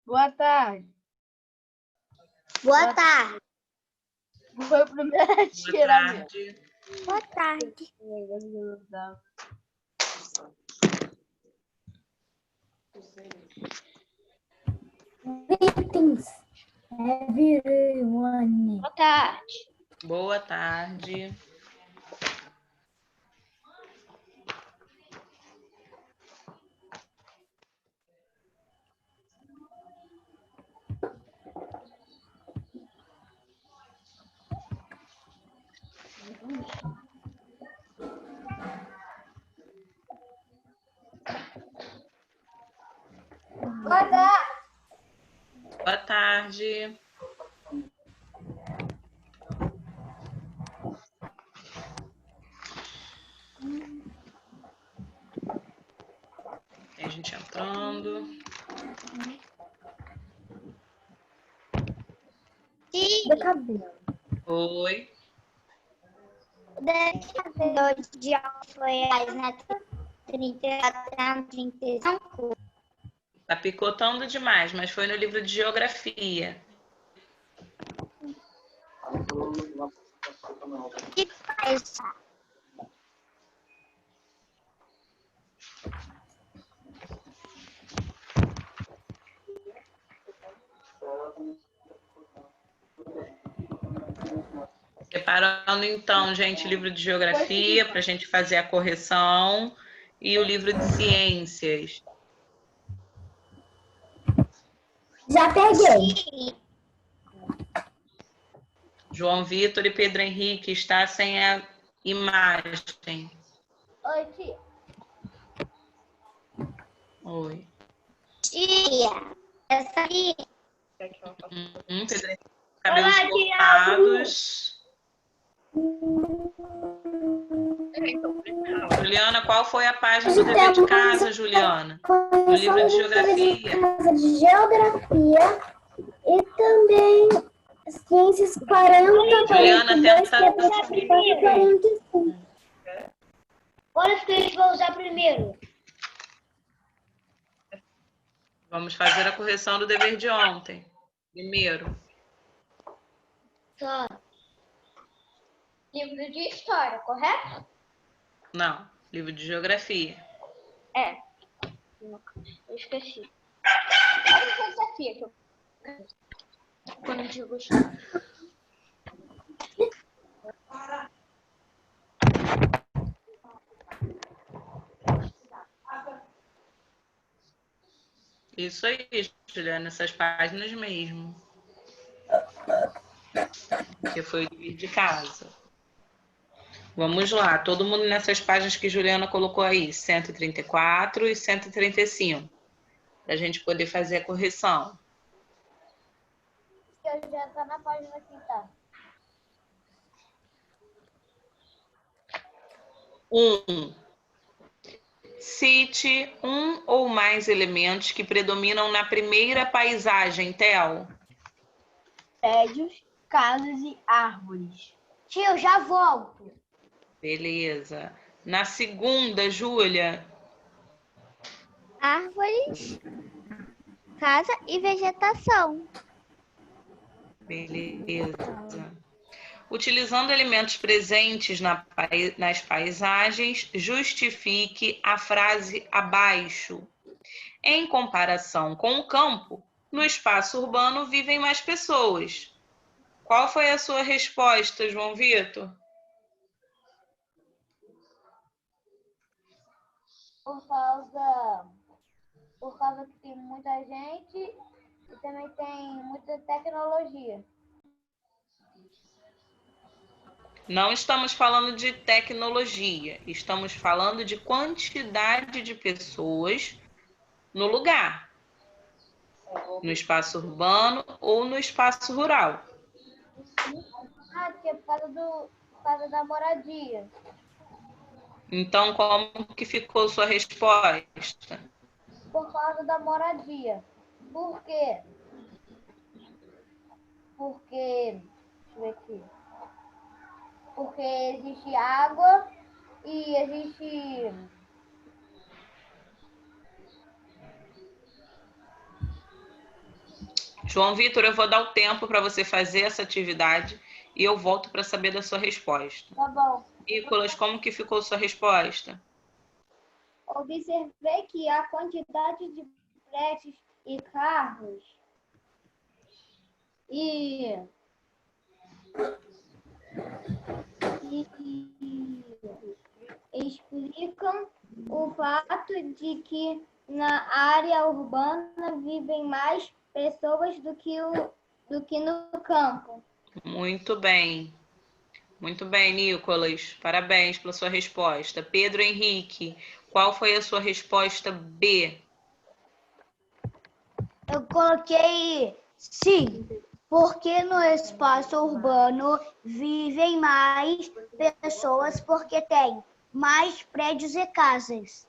Boa tarde. Boa tarde. Foi o primeiro a Boa tirar. tarde. Boa tarde. Greetings, everyone. Boa tarde. Boa tarde. Boa tarde. Boa tarde. Tem a gente entrando. Do cabelo. Oi. Deve saber hoje de aula foi às 35. Tá picotando demais, mas foi no livro de geografia. Que faz? Separando então, gente, livro de geografia para a gente fazer a correção e o livro de ciências. Já peguei. João Vitor e Pedro Henrique está sem a imagem. Oi, tia. Oi. Tia, essa aí. Pedro Henrique, cabelos cortados. Juliana, qual foi a página do dever de casa, Juliana? No livro de geografia. De geografia e também ciências 40, Juliana, 42, tenta 45. Olha que a gente vai usar primeiro. Vamos fazer a correção do dever de ontem. Primeiro. Só. Livro de história, correto? Não, livro de geografia. É. Eu esqueci. Olha essa aqui que eu... Quando eu digo história. Isso aí, Juliana, essas páginas mesmo. Que foi o dever de casa. Vamos lá, todo mundo nessas páginas que Juliana colocou aí, 134 e 135, para a gente poder fazer a correção. Já está na página aqui, tá? 1. Cite um ou mais elementos que predominam na primeira paisagem, Theo. Prédios, casas e árvores. Tio, eu já volto. Beleza. Na segunda, Júlia. Árvores, casa e vegetação. Beleza. Utilizando elementos presentes nas paisagens, justifique a frase abaixo. Em comparação com o campo, no espaço urbano vivem mais pessoas. Qual foi a sua resposta, João Vitor? Por causa que tem muita gente e também tem muita tecnologia. Não estamos falando de tecnologia, estamos falando de quantidade de pessoas no lugar, no espaço urbano ou no espaço rural. Ah, que é por causa da moradia. Então, como que ficou sua resposta? Por causa da moradia. Por quê? Porque, deixa eu ver aqui. Porque existe água e existe. João Vitor, eu vou dar o tempo para você fazer essa atividade e eu volto para saber da sua resposta. Tá bom. Nicolas, como que ficou sua resposta? Observei que a quantidade de prédios e carros e explicam o fato de que na área urbana vivem mais pessoas do que no campo. Muito bem. Muito bem, Nicolas. Parabéns pela sua resposta. Pedro Henrique, qual foi a sua resposta B? Eu coloquei sim, porque no espaço urbano vivem mais pessoas porque tem mais prédios e casas.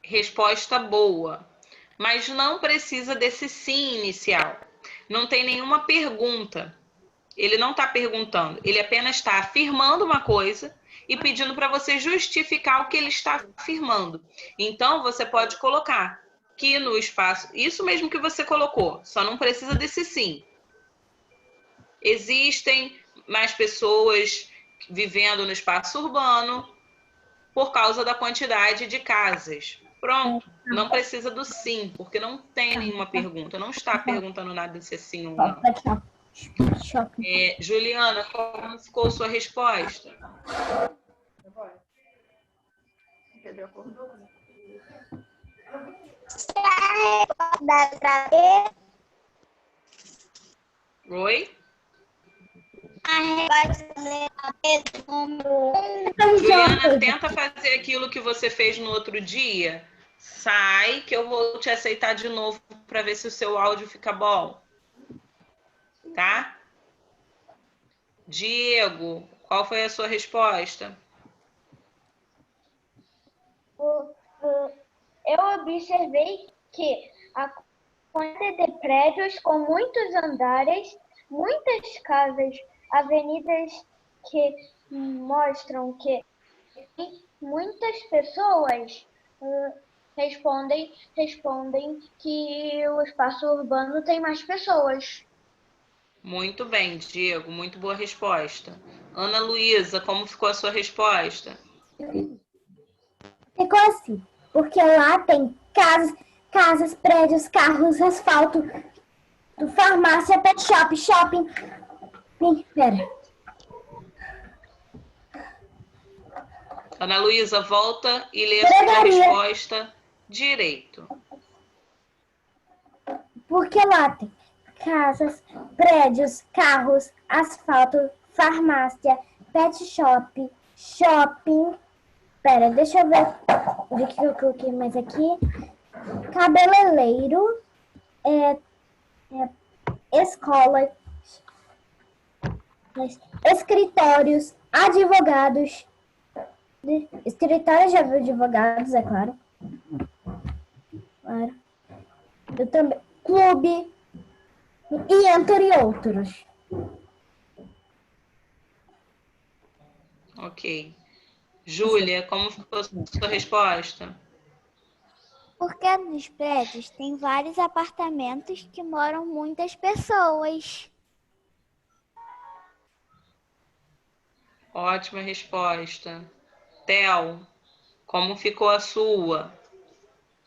Resposta boa. Mas não precisa desse sim inicial. Não tem nenhuma pergunta. Ele não está perguntando, ele apenas está afirmando uma coisa e pedindo para você justificar o que ele está afirmando. Então, você pode colocar que no espaço, isso mesmo que você colocou, só não precisa desse sim. Existem mais pessoas vivendo no espaço urbano por causa da quantidade de casas. Pronto, não precisa do sim, porque não tem nenhuma pergunta, não está perguntando nada se é sim ou não. Juliana, como ficou sua resposta? Oi? Juliana, tenta fazer aquilo que você fez no outro dia. Sai, que eu vou te aceitar de novo para ver se o seu áudio fica bom. Tá? Diego, qual foi a sua resposta? Eu observei que a quantidade de prédios com muitos andares, muitas casas, avenidas que mostram que muitas pessoas respondem que o espaço urbano tem mais pessoas. Muito bem, Diego, muito boa resposta. Ana Luísa, como ficou a sua resposta? Ficou assim, porque lá tem casas, prédios, carros, asfalto, farmácia, pet shop, shopping. Pera. Ana Luísa, volta e lê a sua resposta direito. Porque lá tem casas, prédios, carros, asfalto, farmácia, pet shop, shopping. Pera, deixa eu ver o que eu coloquei mais aqui. Cabeleireiro, escolas, escritórios, advogados. Escritórios de advogados, é claro. Eu também. Clube e entre outros. Ok. Júlia, como ficou a sua resposta? Porque nos prédios tem vários apartamentos que moram muitas pessoas. Ótima resposta. Theo, como ficou a sua?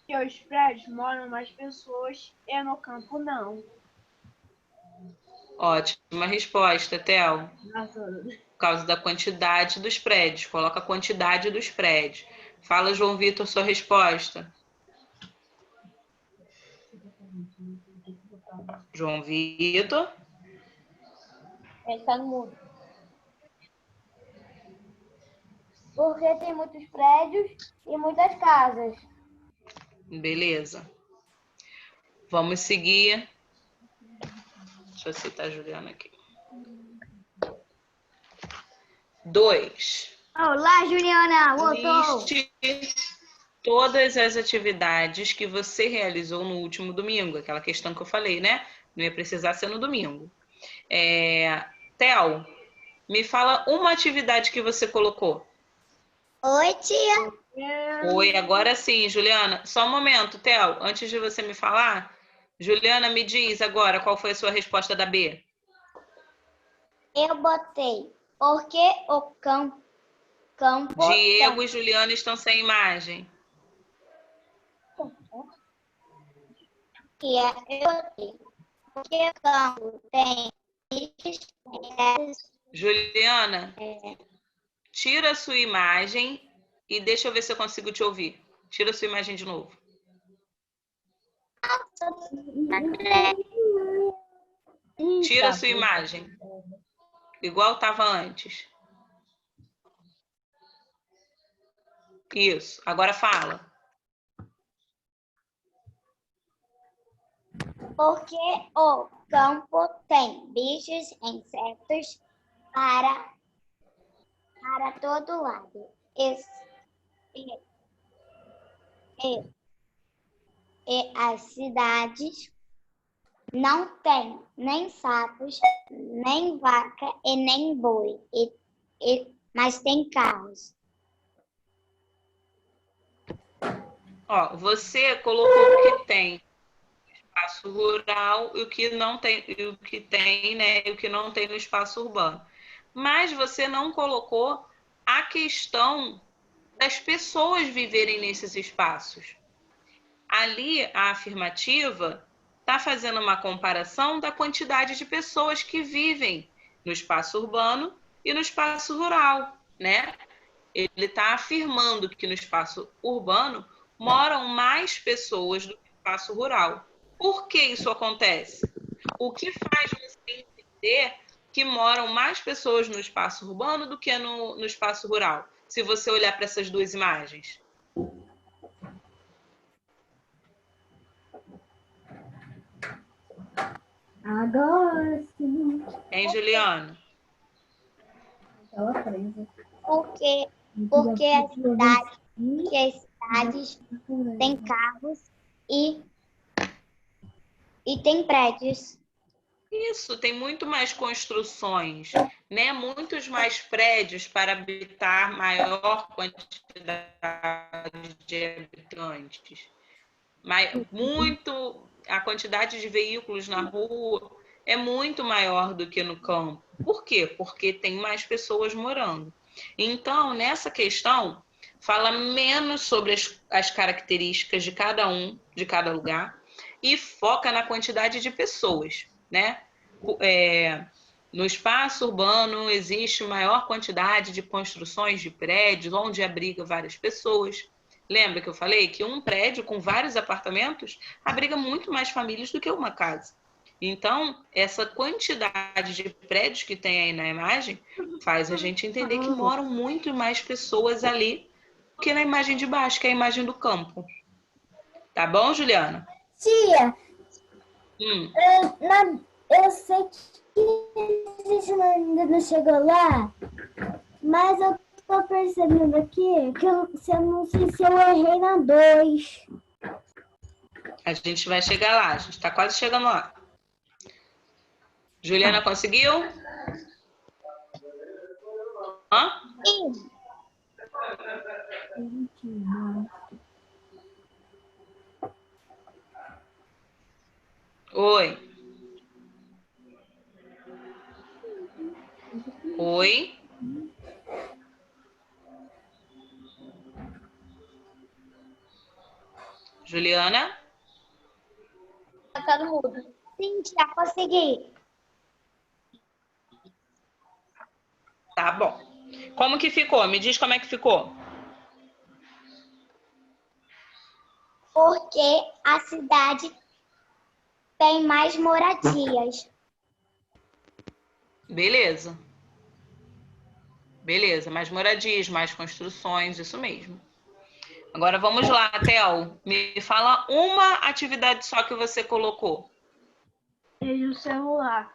Que os prédios moram mais pessoas e no campo não. Ótima resposta, Theo. Por causa da quantidade dos prédios. Coloca a quantidade dos prédios. Fala, João Vitor, sua resposta. João Vitor. Ele está no mundo. Porque tem muitos prédios e muitas casas. Beleza. Vamos seguir. Deixa eu citar a Juliana aqui. 2. Olá, Juliana, voltou. Liste todas as atividades que você realizou no último domingo. Aquela questão que eu falei, né? Não ia precisar ser no domingo. Theo, me fala uma atividade que você colocou. Oi, tia. Oi, agora sim, Juliana. Só um momento, Theo, antes de você me falar, Juliana, me diz agora qual foi a sua resposta da B. Eu botei. Porque o campo Diego e Juliana estão sem imagem. eu botei. Porque o campo tem Juliana, tira a sua imagem e deixa eu ver se eu consigo te ouvir. Tira a sua imagem de novo. Tira a sua imagem. Igual estava antes. Isso. Agora fala. Porque o campo tem bichos, insetos para todo lado. E as cidades não têm nem sapos, nem vaca e nem boi, mas tem carros. Ó, você colocou o que tem espaço rural e o que não tem, e o que tem, né, e o que não tem no espaço urbano. Mas você não colocou a questão das pessoas viverem nesses espaços. Ali, a afirmativa está fazendo uma comparação da quantidade de pessoas que vivem no espaço urbano e no espaço rural, né? Ele está afirmando que no espaço urbano moram mais pessoas do que no espaço rural. Por que isso acontece? O que faz você entender que moram mais pessoas no espaço urbano do que no espaço rural? Se você olhar para essas duas imagens. Agora sim. Hein, Juliana? Porque as cidades têm carros e tem prédios. Isso, tem muito mais construções, né? Muitos mais prédios para habitar maior quantidade de habitantes. A quantidade de veículos na rua é muito maior do que no campo. Por quê? Porque tem mais pessoas morando. Então, nessa questão, fala menos sobre as características de cada um, de cada lugar, e foca na quantidade de pessoas, né? No espaço urbano existe maior quantidade de construções de prédios, onde abriga várias pessoas. Lembra que eu falei que um prédio com vários apartamentos abriga muito mais famílias do que uma casa. Então, essa quantidade de prédios que tem aí na imagem faz a gente entender que moram muito mais pessoas ali do que na imagem de baixo, que é a imagem do campo. Tá bom, Juliana? Tia, Hum. eu sei que a gente ainda não chegou lá, mas eu tô percebendo aqui que eu não sei se eu errei na 2. A gente vai chegar lá, a gente tá quase chegando lá. Juliana, conseguiu? Hã? Sim. Oi. Oi. Juliana? Tá no mudo. Sim, já consegui. Tá bom. Como que ficou? Me diz como é que ficou. Porque a cidade tem mais moradias. Beleza. Beleza, mais moradias, mais construções, isso mesmo. Agora vamos lá, Theo. Me fala uma atividade só que você colocou. Desde o celular.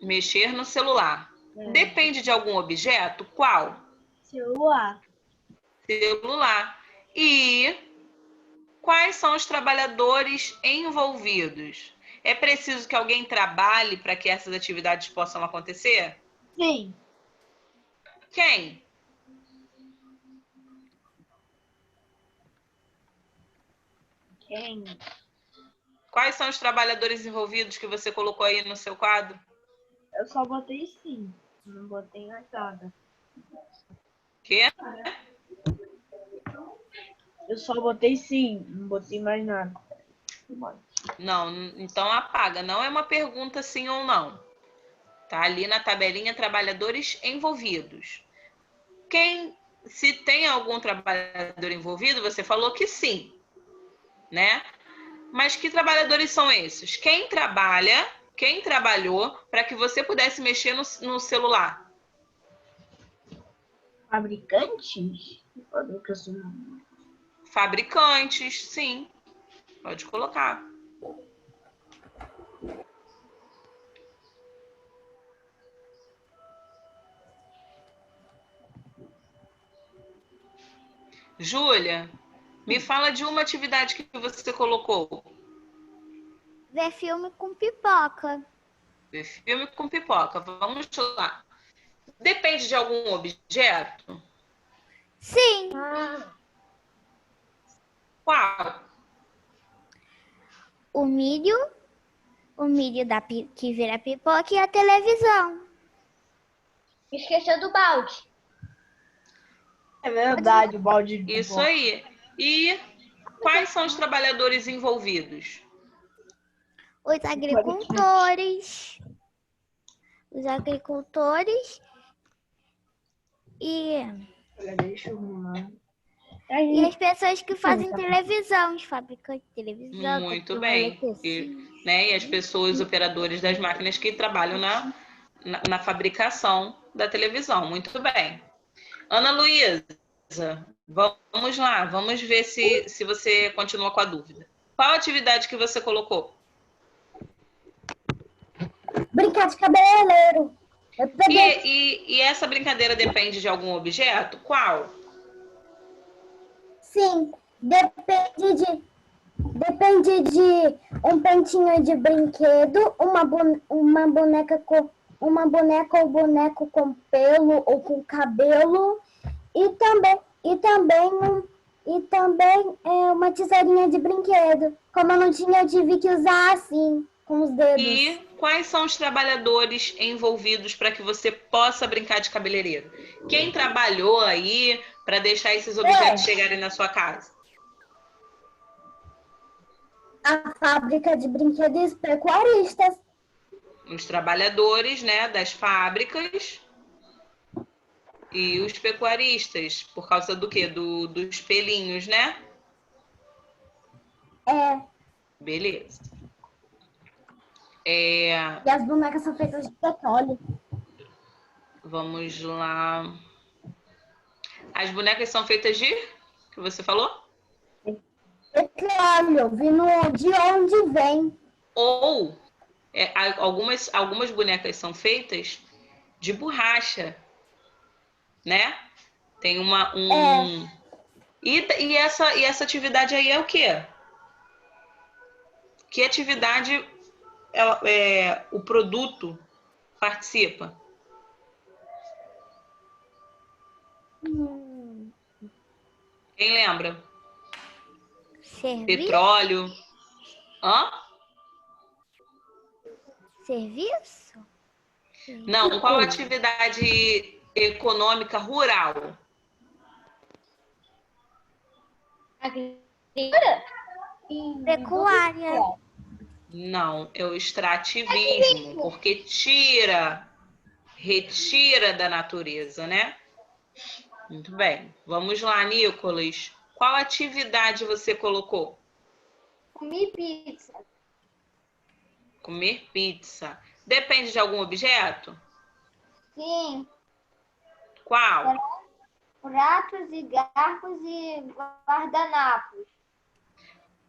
Mexer no celular. Depende de algum objeto? Qual? Celular. Celular. E quais são os trabalhadores envolvidos? É preciso que alguém trabalhe para que essas atividades possam acontecer? Sim. Quem? Quem? Quais são os trabalhadores envolvidos que você colocou aí no seu quadro? Eu só botei sim. Não botei mais nada. Quê? Eu só botei sim. Não botei mais nada. Não, então apaga. Não é uma pergunta sim ou não. Tá ali na tabelinha trabalhadores envolvidos. Se tem algum trabalhador envolvido, você falou que sim, né? Mas que trabalhadores são esses? Quem trabalhou para que você pudesse mexer no celular? Fabricantes? Fabricantes, sim. Pode colocar. Júlia, me fala de uma atividade que você colocou. Ver filme com pipoca. Ver filme com pipoca. Vamos lá. Depende de algum objeto? Sim. Qual? O milho que vira pipoca e a televisão. Esqueceu do balde. É verdade, o balde de Isso pipoca. aí. E quais são os trabalhadores envolvidos? Os agricultores. Os agricultores e Deixa eu arrumar. E as pessoas que fazem televisão, os fabricantes de televisão. Muito bem. E as pessoas, operadores das máquinas que trabalham na fabricação da televisão. Muito bem. Ana Luísa, vamos lá. Vamos ver se você continua com a dúvida. Qual atividade que você colocou? Brincar de cabeleireiro. Eu peguei. E essa brincadeira depende de algum objeto? Qual? Sim, depende de um pentinho de brinquedo, uma boneca ou boneco com pelo ou com cabelo e também uma tesourinha de brinquedo. Como eu não tinha, eu tive que usar assim, com os dedos. E quais são os trabalhadores envolvidos para que você possa brincar de cabeleireiro? Quem trabalhou aí para deixar esses objetos chegarem na sua casa? A fábrica de brinquedos pecuaristas. Os trabalhadores, né, das fábricas e os pecuaristas, por causa do quê? Dos pelinhos, né? Beleza. E as bonecas são feitas de petróleo. Vamos lá. As bonecas são feitas de? Que você falou? Petróleo, vindo de onde vem. Ou algumas bonecas são feitas de borracha, né? Tem E essa atividade aí é o quê? Que atividade o produto participa? Quem lembra? Serviço? Petróleo. Hã? Serviço? Não, qual atividade econômica rural? Agricultura? Pecuária. Não, é o extrativismo, porque retira da natureza, né? Muito bem. Vamos lá, Nicolas. Qual atividade você colocou? Comi pizza. Comer pizza. Depende de algum objeto? Sim. Qual? Pratos e garfos e guardanapos.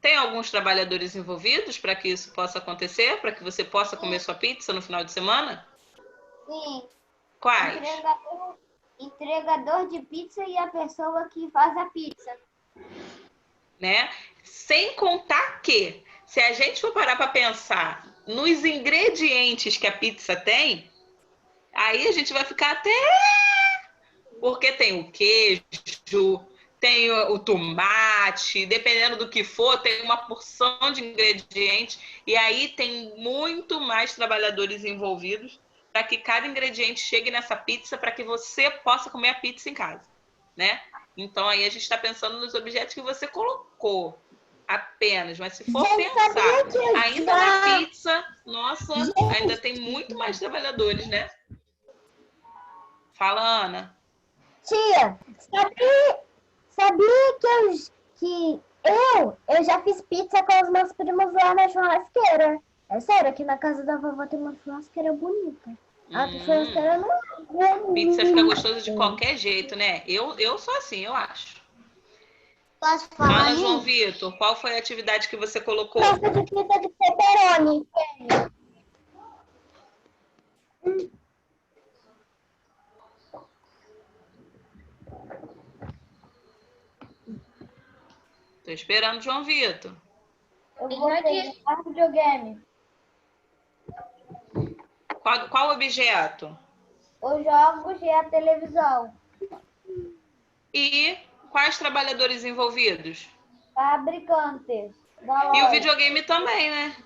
Tem alguns trabalhadores envolvidos para que isso possa acontecer? Para que você possa comer sua pizza no final de semana? Sim. Quais? Entregador de pizza e a pessoa que faz a pizza. Né? Sem contar que, se a gente for parar para pensar nos ingredientes que a pizza tem, aí a gente vai ficar até... Porque tem o queijo, tem o tomate, dependendo do que for, tem uma porção de ingredientes, e aí tem muito mais trabalhadores envolvidos para que cada ingrediente chegue nessa pizza para que você possa comer a pizza em casa, né? Então aí a gente está pensando nos objetos que você colocou apenas, mas se for pensar ainda na pizza, nossa, ainda tem muito mais trabalhadores, né? Fala, Ana. Tia, sabia que eu já fiz pizza com os meus primos lá na churrasqueira. É sério, aqui na casa da vovó tem uma churrasqueira bonita. A churrasqueira não é bonita. Pizza fica gostoso de qualquer jeito, né? Eu sou assim, eu acho. Posso falar? Fala, João Vitor, qual foi a atividade que você colocou? Gosto de pizza de pepperoni. Tô esperando, João Vitor. Eu vou jogar videogame. Qual objeto? Os jogos e a televisão. E quais trabalhadores envolvidos? Fabricantes da loja. E o videogame também, né?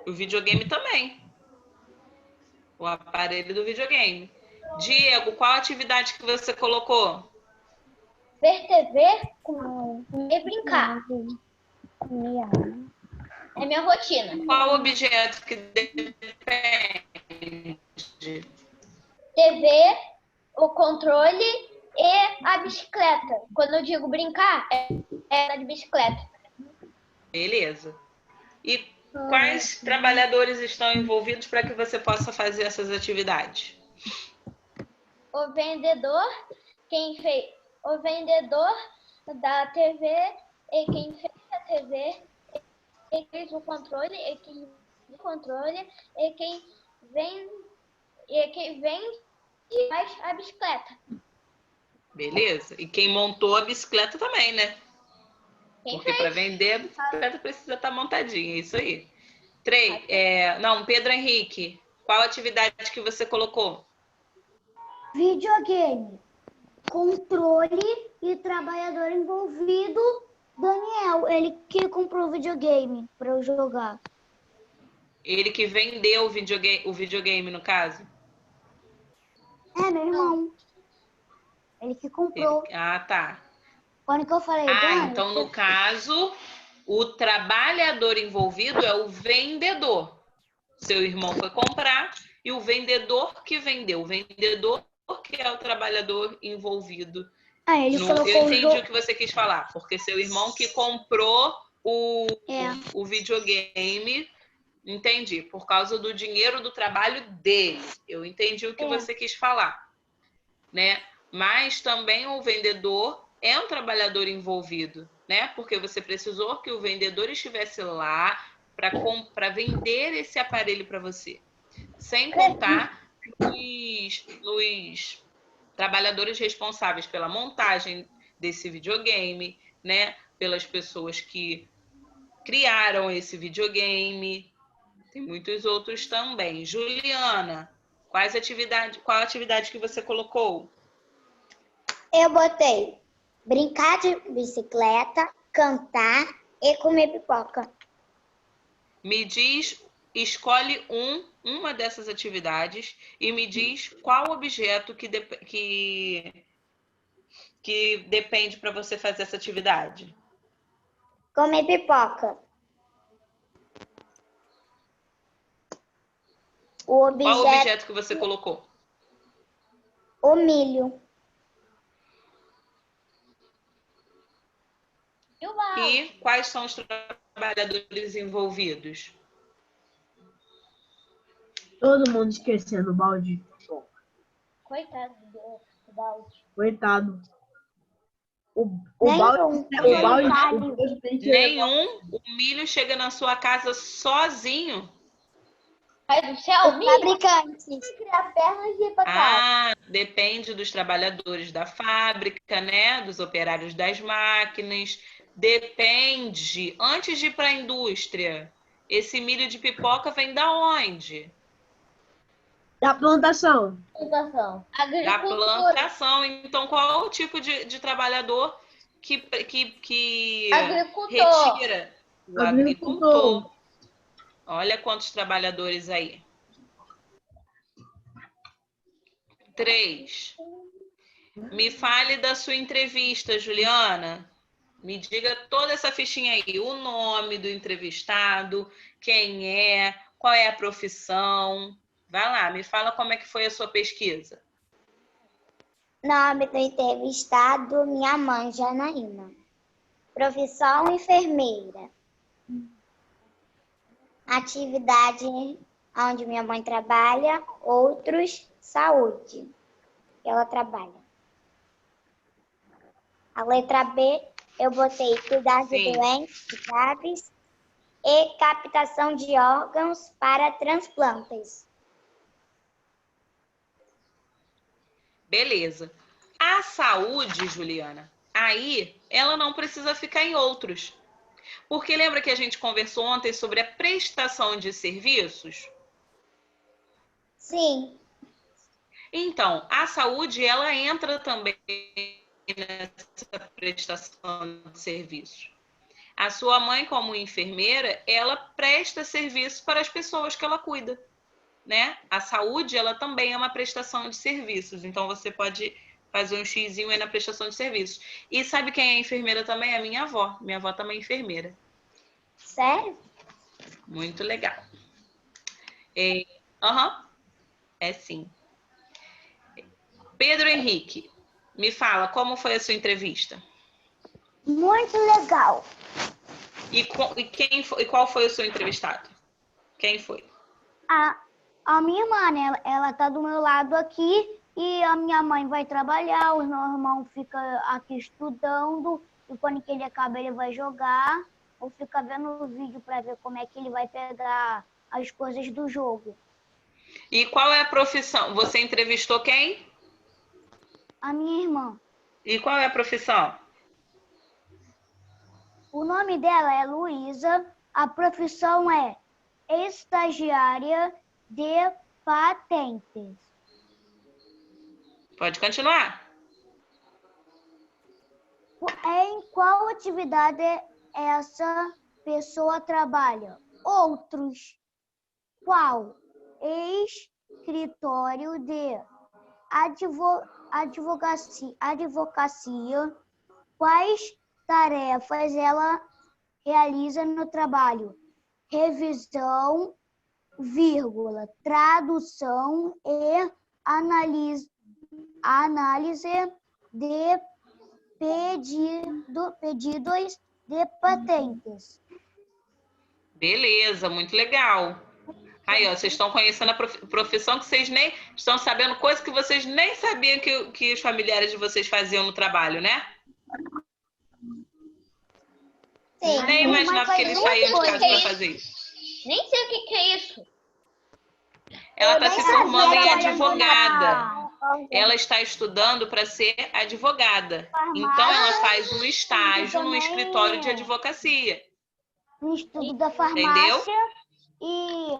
O videogame também. O aparelho do videogame. Diego, qual atividade que você colocou? Ver TV e brincar. É minha rotina. Qual objeto que depende? TV, o controle e a bicicleta. Quando eu digo brincar, é de bicicleta. Beleza. E quais trabalhadores estão envolvidos para que você possa fazer essas atividades? O vendedor, o vendedor da TV e quem fez a TV, e fez o controle, e quem fez o controle, e quem vende faz a bicicleta. Beleza. E quem montou a bicicleta também, né? Quem Porque fez? para vender a bicicleta precisa estar montadinha, é isso aí. Pedro Henrique, qual atividade que você colocou? Videogame. Controle e trabalhador envolvido. Daniel, ele que comprou o videogame para eu jogar. Ele que vendeu o videogame, no caso? É, meu irmão. Ele que comprou. Ah, tá. Quando que eu falei, Dani, Então no caso, o trabalhador envolvido é o vendedor. Seu irmão foi comprar e o vendedor que vendeu. O vendedor que é o trabalhador envolvido. ele colocou Eu entendi o que você quis falar, porque seu irmão que comprou o videogame, entendi, por causa do dinheiro do trabalho dele. Eu entendi o que você quis falar, né? Mas também o vendedor é um trabalhador envolvido, né? Porque você precisou que o vendedor estivesse lá para vender esse aparelho para você. Sem contar nos trabalhadores responsáveis pela montagem desse videogame, né? Pelas pessoas que criaram esse videogame. Tem muitos outros também. Juliana, qual a atividade que você colocou? Eu botei brincar de bicicleta, cantar e comer pipoca. Me diz, escolhe uma dessas atividades e me diz qual objeto que depende para você fazer essa atividade. Comer pipoca. Qual objeto que você colocou? O milho. E quais são os trabalhadores envolvidos? Todo mundo esquecendo o balde. Coitado do balde. Coitado. O balde. Nenhum. O milho chega na sua casa sozinho. Pai do céu, Os fabricantes. Criar pernas e ir pra casa. Ah, depende dos trabalhadores da fábrica, né? Dos operários das máquinas. Depende. Antes de ir para a indústria, esse milho de pipoca vem da onde? Da plantação. Plantação. Da agricultura. plantação. Então, qual é o tipo de trabalhador que Agricultor. retira? O Agricultor. agricultor. Olha quantos trabalhadores aí. 3. Me fale da sua entrevista, Juliana. Me diga toda essa fichinha aí. O nome do entrevistado, quem é, qual é a profissão. Vai lá, me fala como é que foi a sua pesquisa. Nome do entrevistado, minha mãe, Janaína. Profissão, enfermeira. Atividade onde minha mãe trabalha, outros, saúde. Ela trabalha. A letra B, eu botei cuidar de Sim. doentes graves e captação de órgãos para transplantes. Beleza. A saúde, Juliana, aí ela não precisa ficar em outros. Porque lembra que a gente conversou ontem sobre a prestação de serviços? Sim, Então, a saúde, ela entra também nessa prestação de serviços. A sua mãe, como enfermeira, ela presta serviço para as pessoas que ela cuida, né? A saúde, ela também é uma prestação de serviços. Então, você pode fazer um xizinho aí na prestação de serviços. E sabe quem é enfermeira também? É a minha avó. Minha avó também é enfermeira. sério? Muito legal. Aham, é sim. Pedro Henrique, me fala, como foi a sua entrevista? Muito legal. E qual foi o seu entrevistado? Quem foi? A minha irmã, né? Ela tá do meu lado aqui e a minha mãe vai trabalhar, o meu irmão fica aqui estudando e quando que ele acaba ele vai jogar ou fica vendo o vídeo para ver como é que ele vai pegar as coisas do jogo. E qual é a profissão? Você entrevistou quem? A minha irmã. E qual é a profissão? O nome dela é Luísa, a profissão é estagiária de patentes. Pode continuar. Em qual atividade essa pessoa trabalha? Outros. Qual? Escritório de advocacia. Quais tarefas ela realiza no trabalho? Revisão, vírgula, tradução e análise de pedidos de patentes. Beleza, muito legal. Aí, ó, vocês estão conhecendo a profissão que vocês nem estão sabendo coisas que vocês nem sabiam que os familiares de vocês faziam no trabalho, né? Sim, Nem imaginava que eles saíam de casa para fazer isso. Nem sei o que é isso. Ela está se formando em advogada. advogada. Ela está estudando para ser advogada. Então, ela faz um estágio no escritório de advocacia. No estudo da farmácia Entendeu? e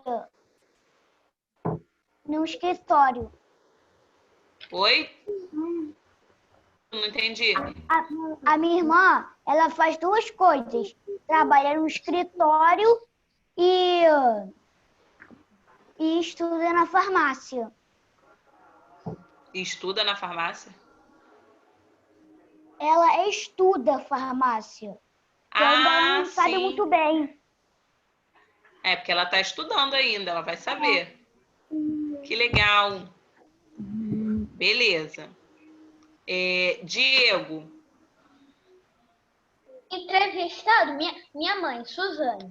no escritório. Oi? Não entendi. A minha irmã, ela faz duas coisas. Trabalha no escritório e estuda na farmácia. Estuda na farmácia? Ela estuda farmácia. Que ainda ela não sabe muito bem. É, porque ela está estudando ainda, ela vai saber. Que legal. Beleza. Diego. Entrevistado, minha mãe, Suzane.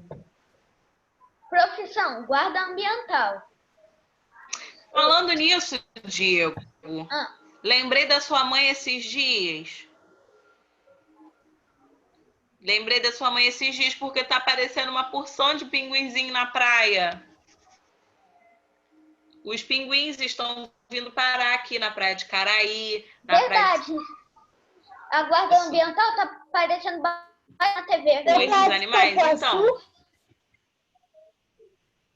Profissão, guarda ambiental. Falando nisso, Diego, Ah, lembrei da sua mãe esses dias. Lembrei da sua mãe esses dias porque tá aparecendo uma porção de pinguinzinho na praia. Os pinguins estão vindo parar aqui na praia de Caraí. Na praia Verdade. A guarda ambiental tá aparecendo na TV. com esses animais. Então,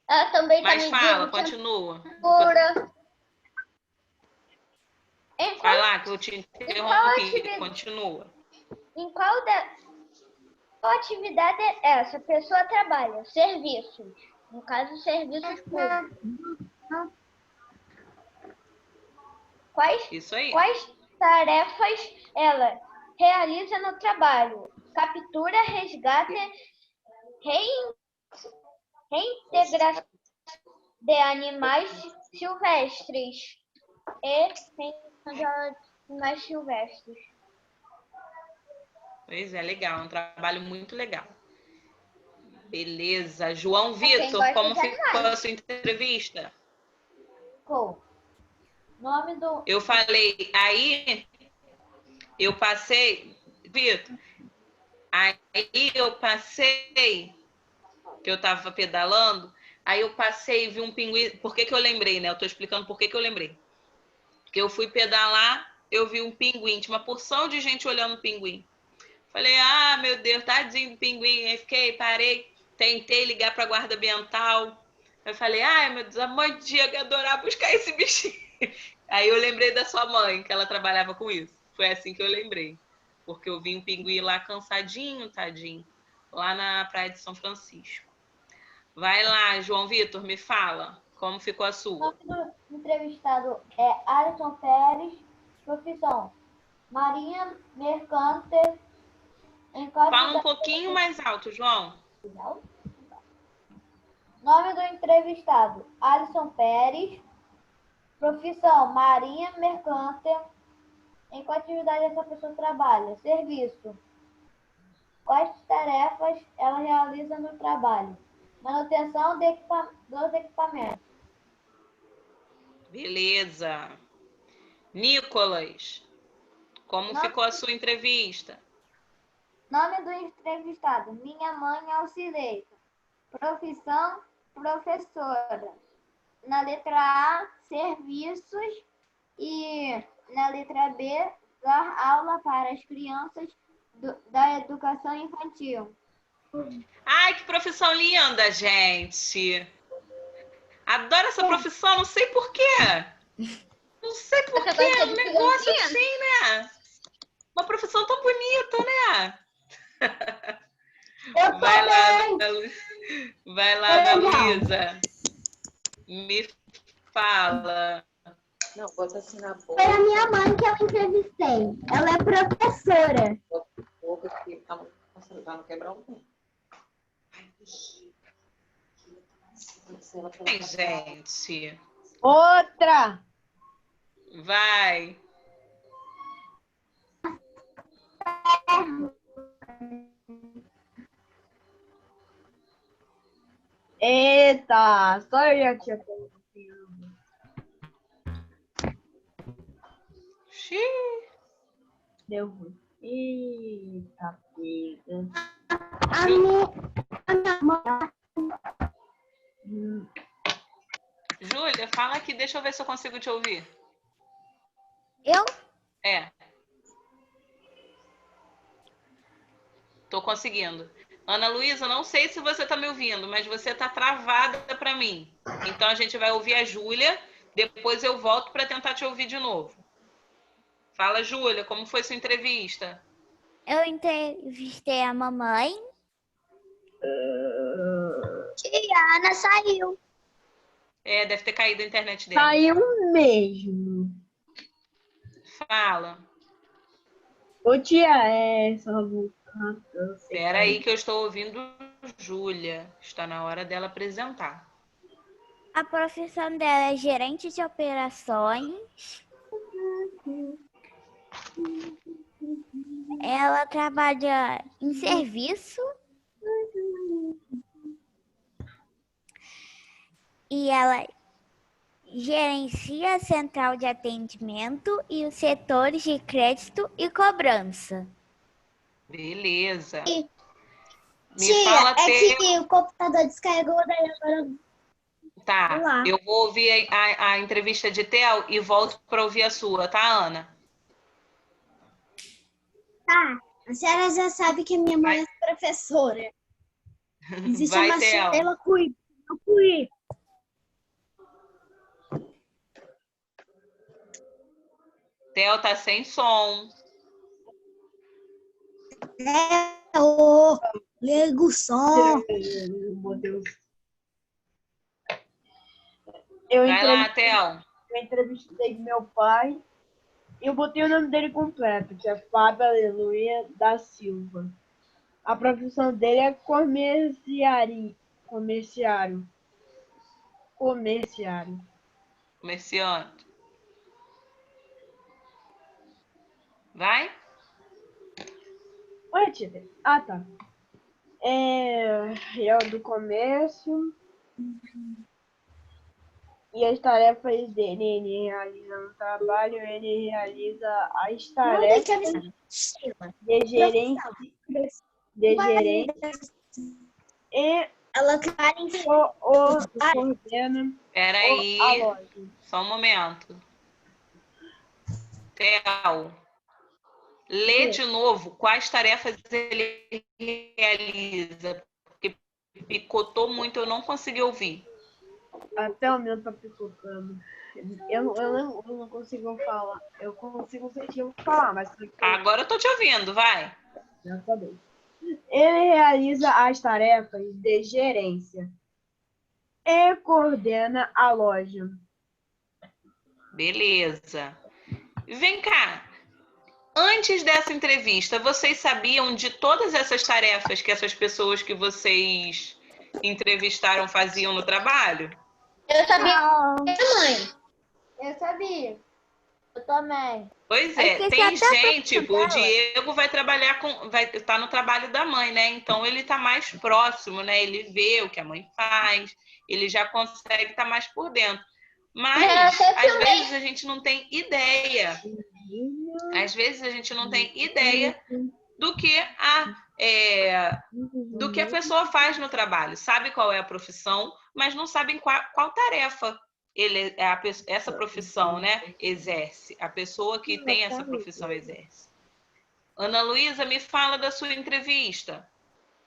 Ela também tá mas medindo fala, continua. temperatura. Em Vai qual, lá, que eu te interrompi. Continua. em qual atividade essa pessoa trabalha? Serviços. No caso, serviços públicos. Isso aí. Quais tarefas ela realiza no trabalho? Captura, resgate, reintegração de animais silvestres e reintegração de animais silvestres. Pois é, legal. É um trabalho muito legal. Beleza. João Vitor, gosta como de ficou animais. a sua entrevista? Nome do... Eu falei, aí eu passei, Vitor, aí eu passei, que eu tava pedalando, aí eu passei e vi um pinguim. Por que eu lembrei, né? Eu tô explicando por que eu lembrei. Porque eu fui pedalar, eu vi um pinguim, tinha uma porção de gente olhando o pinguim. Falei, ah, meu Deus, tadinho do pinguim. Aí parei, tentei ligar pra guarda ambiental. Eu falei, ai, meu Deus, a mãe ia adorar buscar esse bichinho. Aí eu lembrei da sua mãe, que ela trabalhava com isso. Foi assim que eu lembrei. Porque eu vi um pinguim lá cansadinho, tadinho, lá na praia de São Francisco. Vai lá, João Vitor, me fala como ficou a O sua. nome do entrevistado é Alisson Pérez, profissão Marinha Mercante. Fala um pouquinho mais alto, João. Nome do entrevistado, Alisson Pérez. Profissão, Marinha Mercante. Em qual atividade essa pessoa trabalha? Serviço. Quais tarefas ela realiza no trabalho? Manutenção dos equipamentos. Beleza. Nicolas, como ficou a sua entrevista? Nome do entrevistado, minha mãe auxiliar. Profissão, professora. Na letra A, serviços. E na letra B, dar aula para as crianças da educação infantil. Ai, que profissão linda, gente. Adoro essa profissão, não sei por quê. Não sei por quê, é um negócio assim, né? Uma profissão tão bonita, né? Eu também. Vai lá, Ana Luísa. Me fala. Não, bota assim na boca. Foi a minha mãe que eu entrevistei. Ela é professora. Boca que tá não quebrar o pé. Ai, gente. Outra. Vai. Eita, só eu já tinha perguntado. Xiii. Deu ruim. Eita, pega. A minha mãe. Júlia, fala aqui, deixa eu ver se eu consigo te ouvir. Eu? É. Tô conseguindo. Ana Luísa, não sei se você tá me ouvindo, mas você tá travada para mim. Então a gente vai ouvir a Júlia, depois eu volto para tentar te ouvir de novo. Fala, Júlia, como foi sua entrevista? Eu entrevistei a mamãe. Tia, Ana saiu. É, deve ter caído a internet dela. Saiu mesmo. Fala. Ô tia, só vou cantar. Espera aí que eu estou ouvindo Júlia. Está na hora dela apresentar. A profissão dela é gerente de operações. Ela trabalha em serviço. E ela gerencia a central de atendimento e os setores de crédito e cobrança. Beleza. E- Me fala que o computador descarregou, daí agora... Tá, Olá. eu vou ouvir a entrevista de Theo e volto para ouvir a sua, tá, Ana? Tá, a senhora já sabe que minha mãe é professora. Se Vai, chama Theo. Sheila Cui. Theo tá sem som. Liga o som. Meu Deus. Vai lá, Theo. Eu entrevistei meu pai e eu botei o nome dele completo, que é Fábio Aleluia da Silva. A profissão dele é comerciário. Comerciante. Vai? Oi, tia. Ah, tá. É o do comércio. E as tarefas dele, ele realiza no trabalho, ele realiza as tarefas de gerência e Ela trabalha em coordena Peraí, a loja. só um momento. Theo, lê de novo quais tarefas ele realiza, porque picotou muito, eu não consegui ouvir. Até o meu tá picotando. Eu não consigo falar. Eu consigo sentir eu falar, mas Agora eu tô te ouvindo, vai. graças a Deus. Ele realiza as tarefas de gerência e coordena a loja. Beleza. Vem cá. Antes dessa entrevista, vocês sabiam de todas essas tarefas que essas pessoas que vocês entrevistaram faziam no trabalho? Eu sabia, mãe. Eu sabia. Eu também. Pois Aí é, esqueci tem até a gente, profissão tipo, o dela. Diego vai trabalhar vai estar no trabalho da mãe, né? Então ele tá mais próximo, né? Ele vê o que a mãe faz, ele já consegue estar mais por dentro. Mas às vezes a gente não tem ideia. Às vezes a gente não tem ideia do que a pessoa faz no trabalho. Sabe qual é a profissão, mas não sabem qual tarefa essa profissão, né, exerce. A pessoa que tem essa profissão exerce. Ana Luísa, me fala da sua entrevista.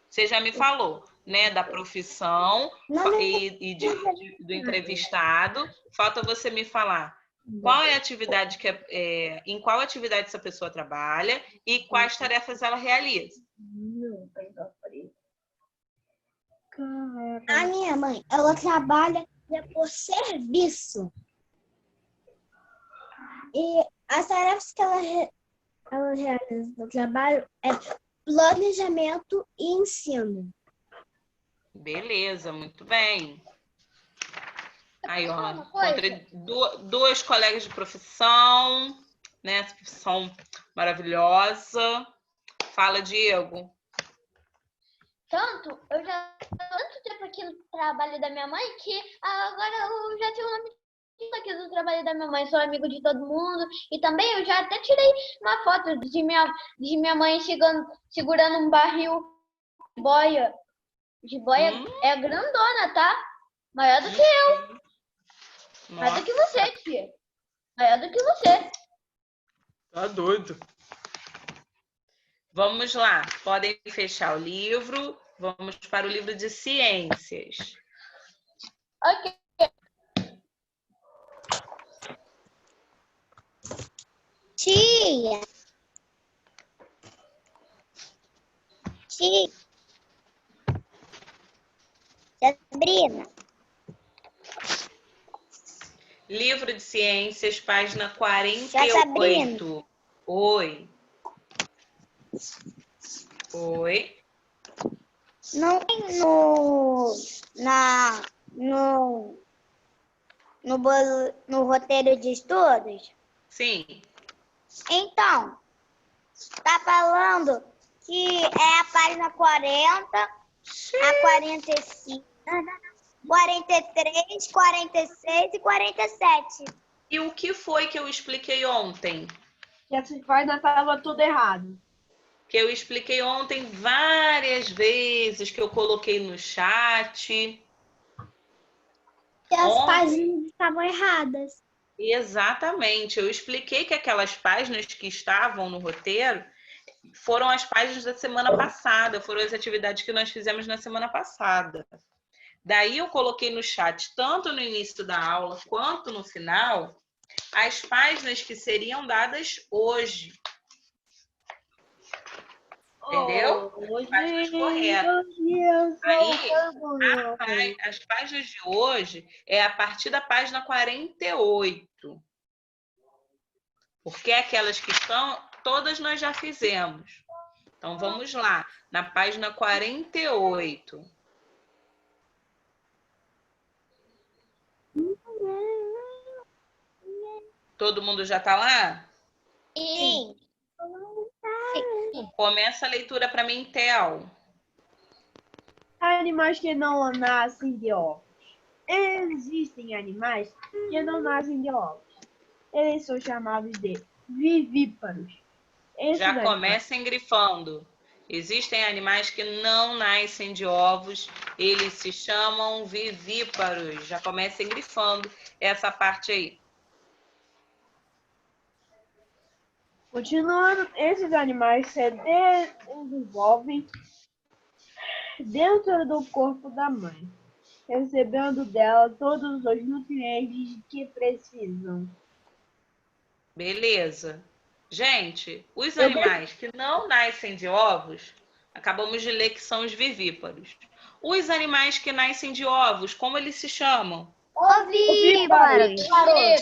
Você já me falou, né, da profissão e do entrevistado. Falta você me falar qual é a atividade em qual atividade essa pessoa trabalha e quais tarefas ela realiza. A minha mãe, ela trabalha por serviço. E as tarefas que ela realiza no trabalho é planejamento e ensino. Beleza, muito bem. Aí, ó, encontrei duas colegas de profissão, né? Essa profissão maravilhosa. Fala, Diego. eu já tanto tempo aqui no trabalho da minha mãe que agora eu já tinha um nome aqui do trabalho da minha mãe, sou amigo de todo mundo. E também eu já até tirei uma foto de minha mãe segurando um barril de boia. É grandona, tá? Maior do que eu. Maior do que você, tia. Maior do que você. Tá doido. Vamos lá. Podem fechar o livro. Vamos para o livro de ciências. Ok. Tia. Sabrina. Livro de ciências, página 48. Oi. Oi. Não tem no roteiro de estudos? Sim. Então, tá falando que é a página 40, a 45, 43, 46 e 47. E o que foi que eu expliquei ontem? Que essas páginas estavam tudo errado. Que eu expliquei ontem várias vezes, que eu coloquei no chat. E as Ontem- páginas estavam erradas. Exatamente. Eu expliquei que aquelas páginas que estavam no roteiro foram as páginas da semana passada, foram as atividades que nós fizemos na semana passada. Daí eu coloquei no chat, tanto no início da aula quanto no final, as páginas que seriam dadas hoje. Entendeu? As páginas corretas. Aí, as páginas de hoje é a partir da página 48. Porque aquelas que estão, todas nós já fizemos. Então, vamos lá, na página 48. Todo mundo já está lá? Sim. Começa a leitura para mim, Theo. Animais que não nascem de ovos. Existem animais que não nascem de ovos. Eles são chamados de vivíparos. Esses Já animais- comecem grifando. Existem animais que não nascem de ovos, eles se chamam vivíparos. Já comecem grifando essa parte aí. Continuando, esses animais se desenvolvem dentro do corpo da mãe, recebendo dela todos os nutrientes que precisam. Beleza. Gente, os animais que não nascem de ovos, acabamos de ler que são os vivíparos. Os animais que nascem de ovos, como eles se chamam? Ovíparos.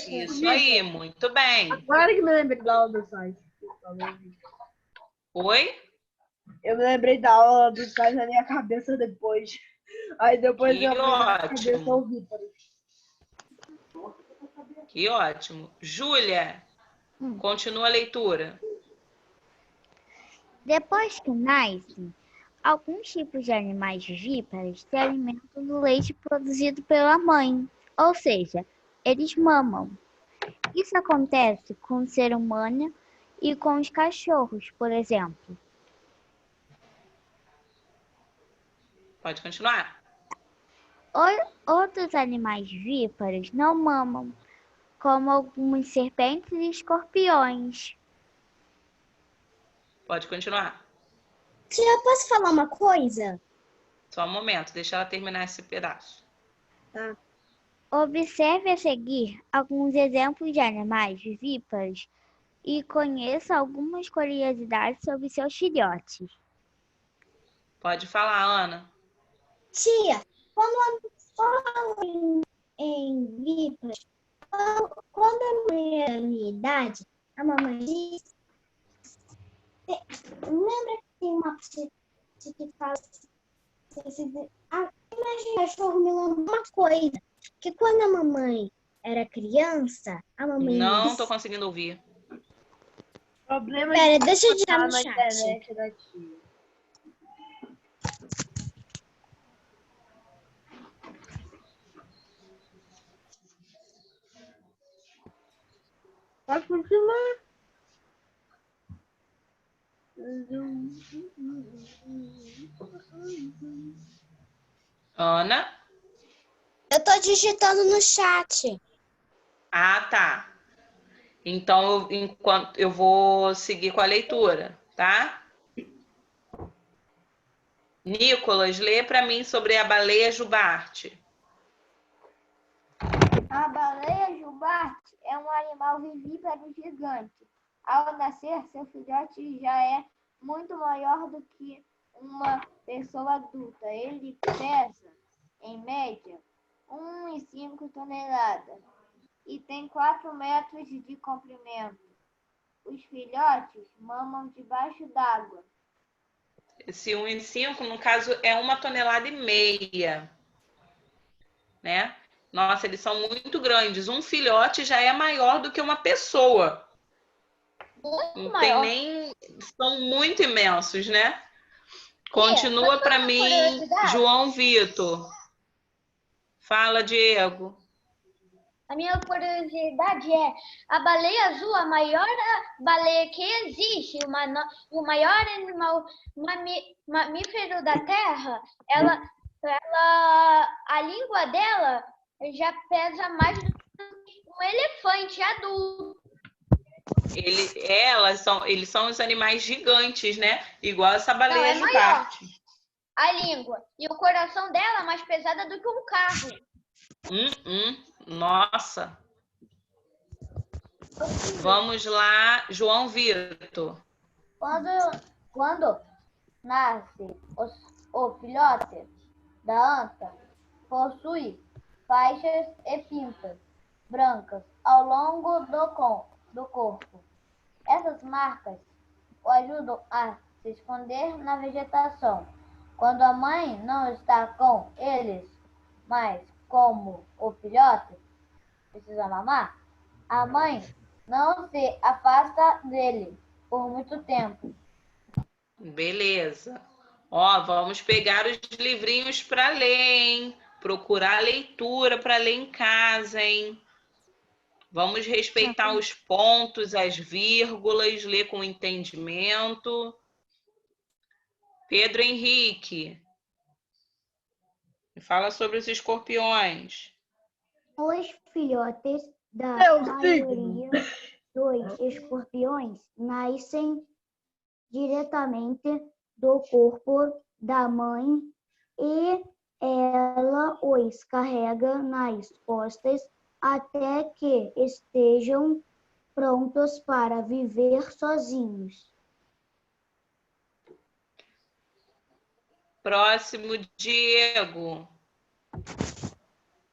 Isso aí, muito bem. Agora que me lembrei da aula do site. Oi? Eu me lembrei da aula do site na minha cabeça depois. Aí depois Que eu lembrei na ótimo. cabeça ovíparos. Que ótimo. Júlia, continua a leitura. Depois que nascem, alguns tipos de animais vivíparos se alimentam do leite produzido pela mãe, ou seja, eles mamam. Isso acontece com o ser humano e com os cachorros, por exemplo. Pode continuar. Outros animais vivíparos não mamam, como algumas serpentes e escorpiões. Pode continuar. Tia, eu posso falar uma coisa? Só um momento, deixa ela terminar esse pedaço. Observe a seguir alguns exemplos de animais vivíparos e conheça algumas curiosidades sobre seus filhotes. Pode falar, Ana. Tia, quando falo em víparos, quando a mãe era da minha idade, a mamãe disse. Lembra que tem uma parte que fala assim, imagina, o cachorro me lembra uma coisa, que quando a mamãe era criança, a mamãe Não disse, tô conseguindo ouvir. Problema Pera, de deixa eu digitar botar no na chat. internet da tia. Pode continuar. Ana? Eu tô digitando no chat. Ah, tá. Então, enquanto eu vou seguir com a leitura, tá? Nicolas, lê para mim sobre a baleia jubarte. A baleia jubarte é um animal vivíparo gigante. Ao nascer, seu filhote já é muito maior do que uma pessoa adulta. Ele pesa, em média, 1,5 toneladas e tem 4 metros de comprimento. Os filhotes mamam debaixo d'água. Esse 1,5, no caso, é 1,5 toneladas, né? Nossa, eles são muito grandes. Um filhote já é maior do que uma pessoa. Não tem maior. nem... São muito imensos, né? Continua para mim, curiosidade. João Vitor. Fala, Diego. A minha curiosidade é, a baleia azul, a maior baleia que existe, o maior animal mamífero da Terra, a língua dela já pesa mais do que um elefante adulto. Eles são os animais gigantes, né? Igual essa baleia Não, é jubarte. A língua. E o coração dela é mais pesada do que um carro. Nossa. Vamos lá, João Vitor. Quando nasce o filhote da anta, possui faixas e pintas brancas ao longo do corpo. Essas marcas o ajudam a se esconder na vegetação. Quando a mãe não está com eles, mas como o filhote precisa mamar, a mãe não se afasta dele por muito tempo. Beleza. Ó, vamos pegar os livrinhos para ler, hein? Procurar leitura para ler em casa, hein? Vamos respeitar os pontos, as vírgulas, ler com entendimento. Pedro Henrique, fala sobre os escorpiões. Os filhotes da maioria dos escorpiões nascem diretamente do corpo da mãe e ela os carrega nas costas até que estejam prontos para viver sozinhos. Próximo, Diego.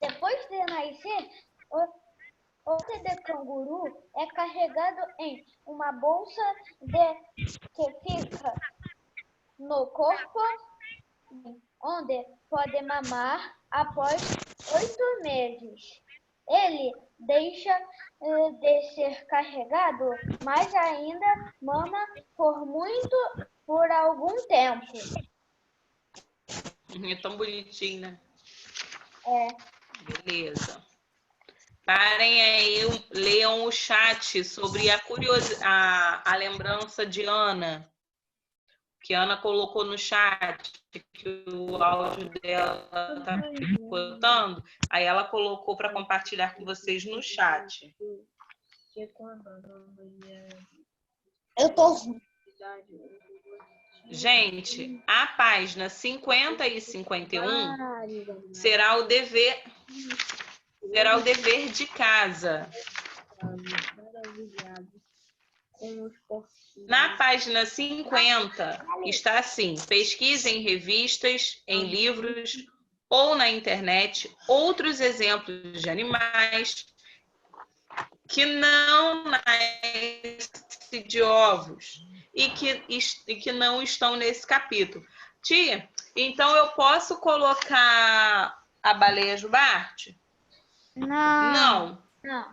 Depois de nascer, o bebê canguru é carregado em uma bolsa que fica no corpo, onde pode mamar após 8 meses. Ele deixa de ser carregado, mas ainda mama por algum tempo. É tão bonitinho, né? É. Beleza. Parem aí, leiam o chat sobre a lembrança de Ana, que a Ana colocou no chat, que o áudio dela está picotando, aí ela colocou para compartilhar com vocês no chat. Eu tô. Gente, a página 50 e 51 será o dever de casa. Na página 50 está assim: pesquise em revistas, em livros ou na internet outros exemplos de animais que não nascem de ovos e que não estão nesse capítulo. Tia, então eu posso colocar a baleia jubarte? Não,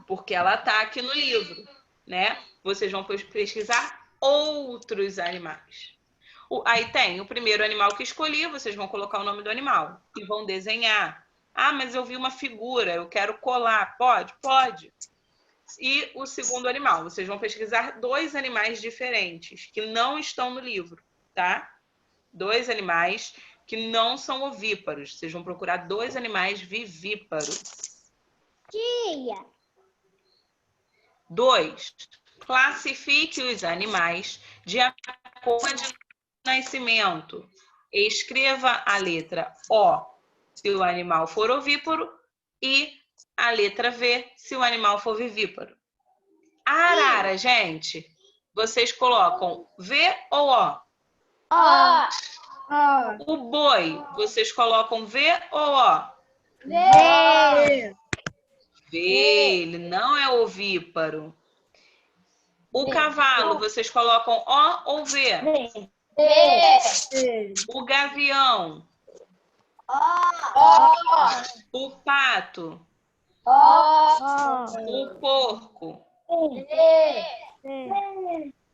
porque ela está aqui no livro, né? Vocês vão pesquisar outros animais. Aí tem o primeiro animal que escolhi, vocês vão colocar o nome do animal e vão desenhar. Ah, mas eu vi uma figura, eu quero colar. Pode? Pode. E o segundo animal, vocês vão pesquisar 2 animais diferentes que não estão no livro, tá? 2 animais que não são ovíparos. Vocês vão procurar 2 animais vivíparos. Tia. 2. Classifique os animais de acordo de nascimento. Escreva a letra O se o animal for ovíparo e a letra V se o animal for vivíparo. A arara, gente, vocês colocam V ou O? O boi, vocês colocam V ou O? V. V, ele não é ovíparo. O cavalo, vocês colocam O ou V? V. O gavião. O pato. O porco.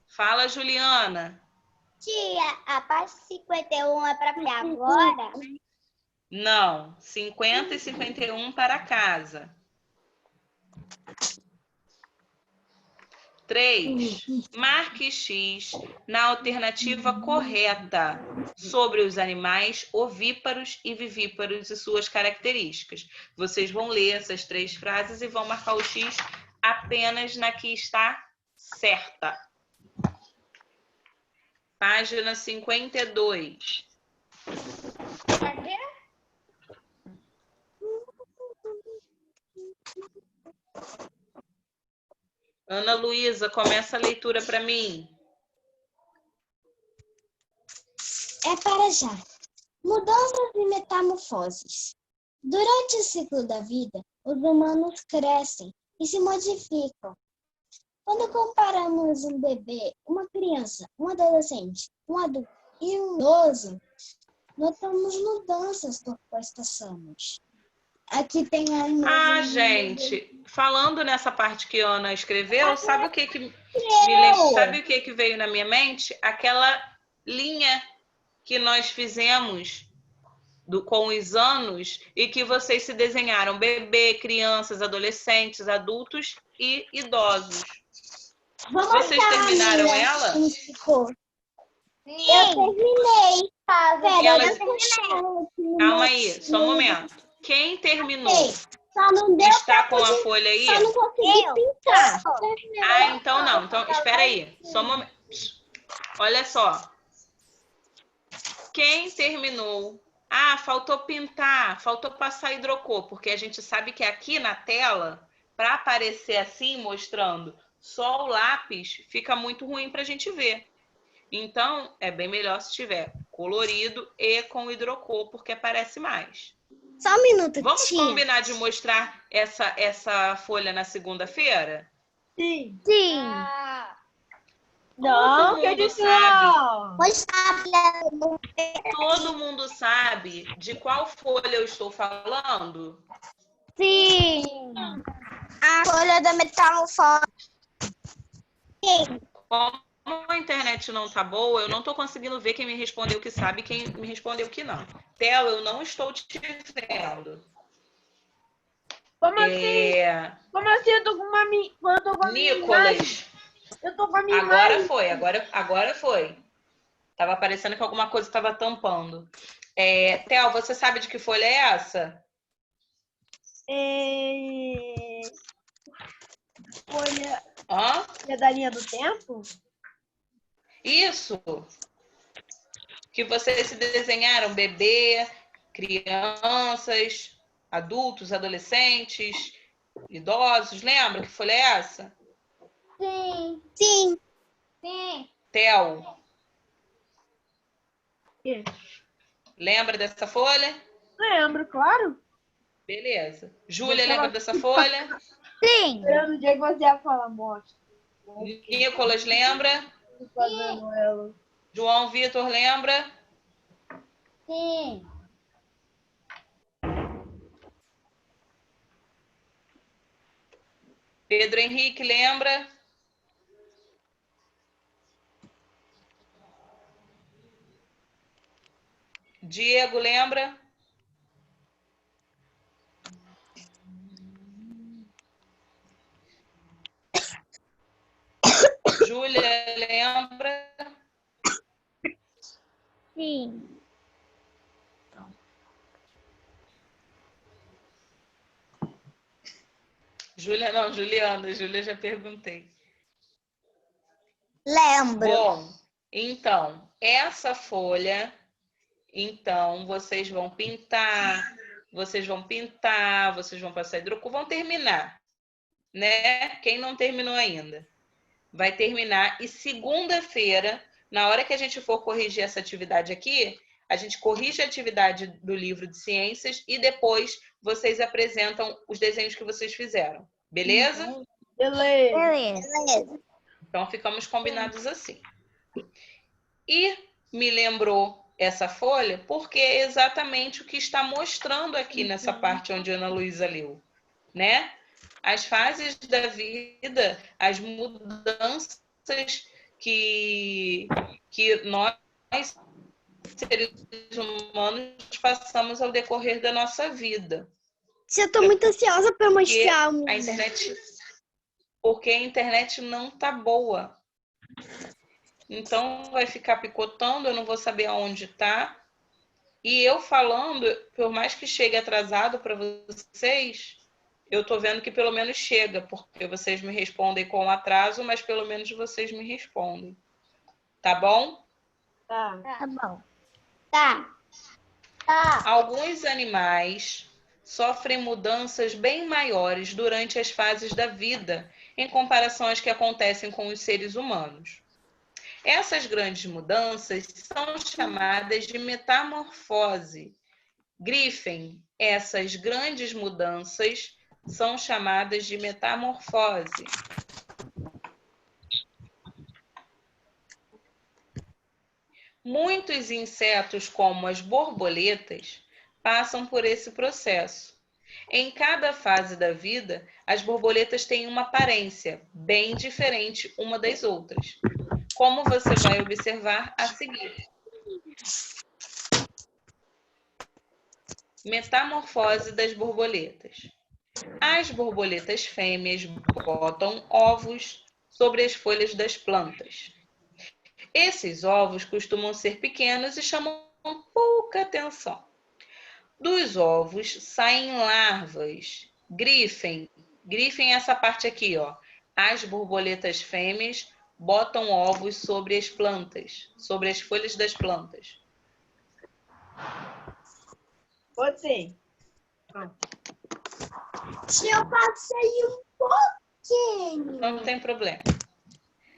Fala, Juliana. Tia, a parte 51 é para mim agora? Não, 50 e 51 para casa. 3. Marque X na alternativa correta sobre os animais ovíparos e vivíparos e suas características. Vocês vão ler essas 3 frases e vão marcar o X apenas na que está certa. Página 52. Ana Luísa, começa a leitura para mim. É para já. Mudanças e metamorfoses. Durante o ciclo da vida, os humanos crescem e se modificam. Quando comparamos um bebê, uma criança, um adolescente, um adulto e um idoso, notamos mudanças por quais passamos. Aqui tem a gente, falando nessa parte que a Ana escreveu, sabe o que veio na minha mente? Aquela linha que nós fizemos com os anos e que vocês se desenharam: bebê, crianças, adolescentes, adultos e idosos. Vocês terminaram ela? Sim. Eu terminei. Calma aí, só um momento. Quem terminou? Só não deu Está com a folha aí? Só não consegui pintar. Ah, então não. Então, espera aí. Só um momento. Olha só. Quem terminou? Ah, faltou pintar, faltou passar hidrocor, porque a gente sabe que aqui na tela, para aparecer assim, mostrando só o lápis, fica muito ruim para a gente ver. Então, é bem melhor se tiver colorido e com hidrocor, porque aparece mais. Só um minuto, Vamos tia. combinar de mostrar essa folha na segunda-feira? Sim. Sim. Não, que disse não. Todo mundo sabe de qual folha eu estou falando? Sim. A folha da metamorfose. Como a internet não tá boa, eu não estou conseguindo ver quem me respondeu que sabe e quem me respondeu que não. Theo, eu não estou te vendo. Como assim? Como assim? Eu tô com uma Nicolas. Eu tô com a minha Agora imagem. foi, agora foi. Tava parecendo que alguma coisa estava tampando. Theo, você sabe de que folha é essa? Folha Hã? da linha do tempo? Isso. Que vocês se desenharam: bebê, crianças, adultos, adolescentes, idosos. Lembra que folha é essa? Sim. Sim. Sim. Theo, Quê? lembra dessa folha? Lembro, claro. Beleza. Júlia, lembra dessa folha? Sim. Esperando o dia que você ia falar, mostra. Nicolas, lembra? Fazendo ela. João Vitor, lembra? Sim. Pedro Henrique, lembra? Diego, lembra? Júlia, lembra? Sim. Júlia não, Juliana. Júlia, já perguntei. Lembro. Bom, então, essa folha, então, vocês vão pintar, vocês vão passar hidrocor, vão terminar, né? Quem não terminou ainda vai terminar. E segunda-feira, na hora que a gente for corrigir essa atividade aqui, a gente corrige a atividade do livro de ciências e depois vocês apresentam os desenhos que vocês fizeram. Beleza? Beleza. Então, ficamos combinados assim. E me lembrou essa folha porque é exatamente o que está mostrando aqui nessa parte onde a Ana Luísa leu, né? As fases da vida, as mudanças que nós, seres humanos, passamos ao decorrer da nossa vida. Eu tô muito ansiosa para mostrar a internet porque a internet não tá boa. Então vai ficar picotando, eu não vou saber aonde tá. E eu falando, por mais que chegue atrasado para vocês, eu tô vendo que pelo menos chega, porque vocês me respondem com atraso, mas pelo menos vocês me respondem. Tá bom? Tá. Tá bom. Tá. Alguns animais sofrem mudanças bem maiores durante as fases da vida, em comparação às que acontecem com os seres humanos. Essas grandes mudanças são chamadas de metamorfose. Grifem, essas grandes mudanças são chamadas de metamorfose. Muitos insetos, como as borboletas, passam por esse processo. Em cada fase da vida, as borboletas têm uma aparência bem diferente uma das outras, como você vai observar a seguir. Metamorfose das borboletas. As borboletas fêmeas botam ovos sobre as folhas das plantas. Esses ovos costumam ser pequenos e chamam pouca atenção. Dos ovos saem larvas. Grifem essa parte aqui, ó. As borboletas fêmeas botam ovos sobre as plantas, sobre as folhas das plantas. Você. Se eu passei um pouquinho. Não tem problema.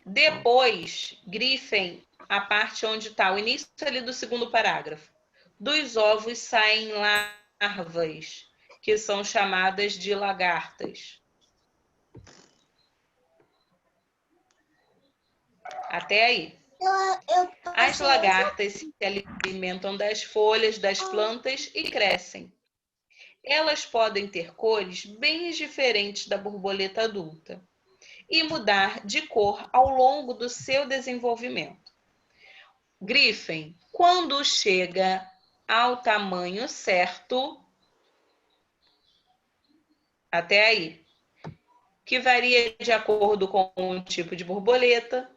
Depois, grifem a parte onde está o início ali do segundo parágrafo. Dos ovos saem larvas, que são chamadas de lagartas. Até aí. As lagartas se alimentam das folhas das plantas e crescem. Elas podem ter cores bem diferentes da borboleta adulta e mudar de cor ao longo do seu desenvolvimento. Grifem, quando chega ao tamanho certo, até aí, que varia de acordo com o tipo de borboleta,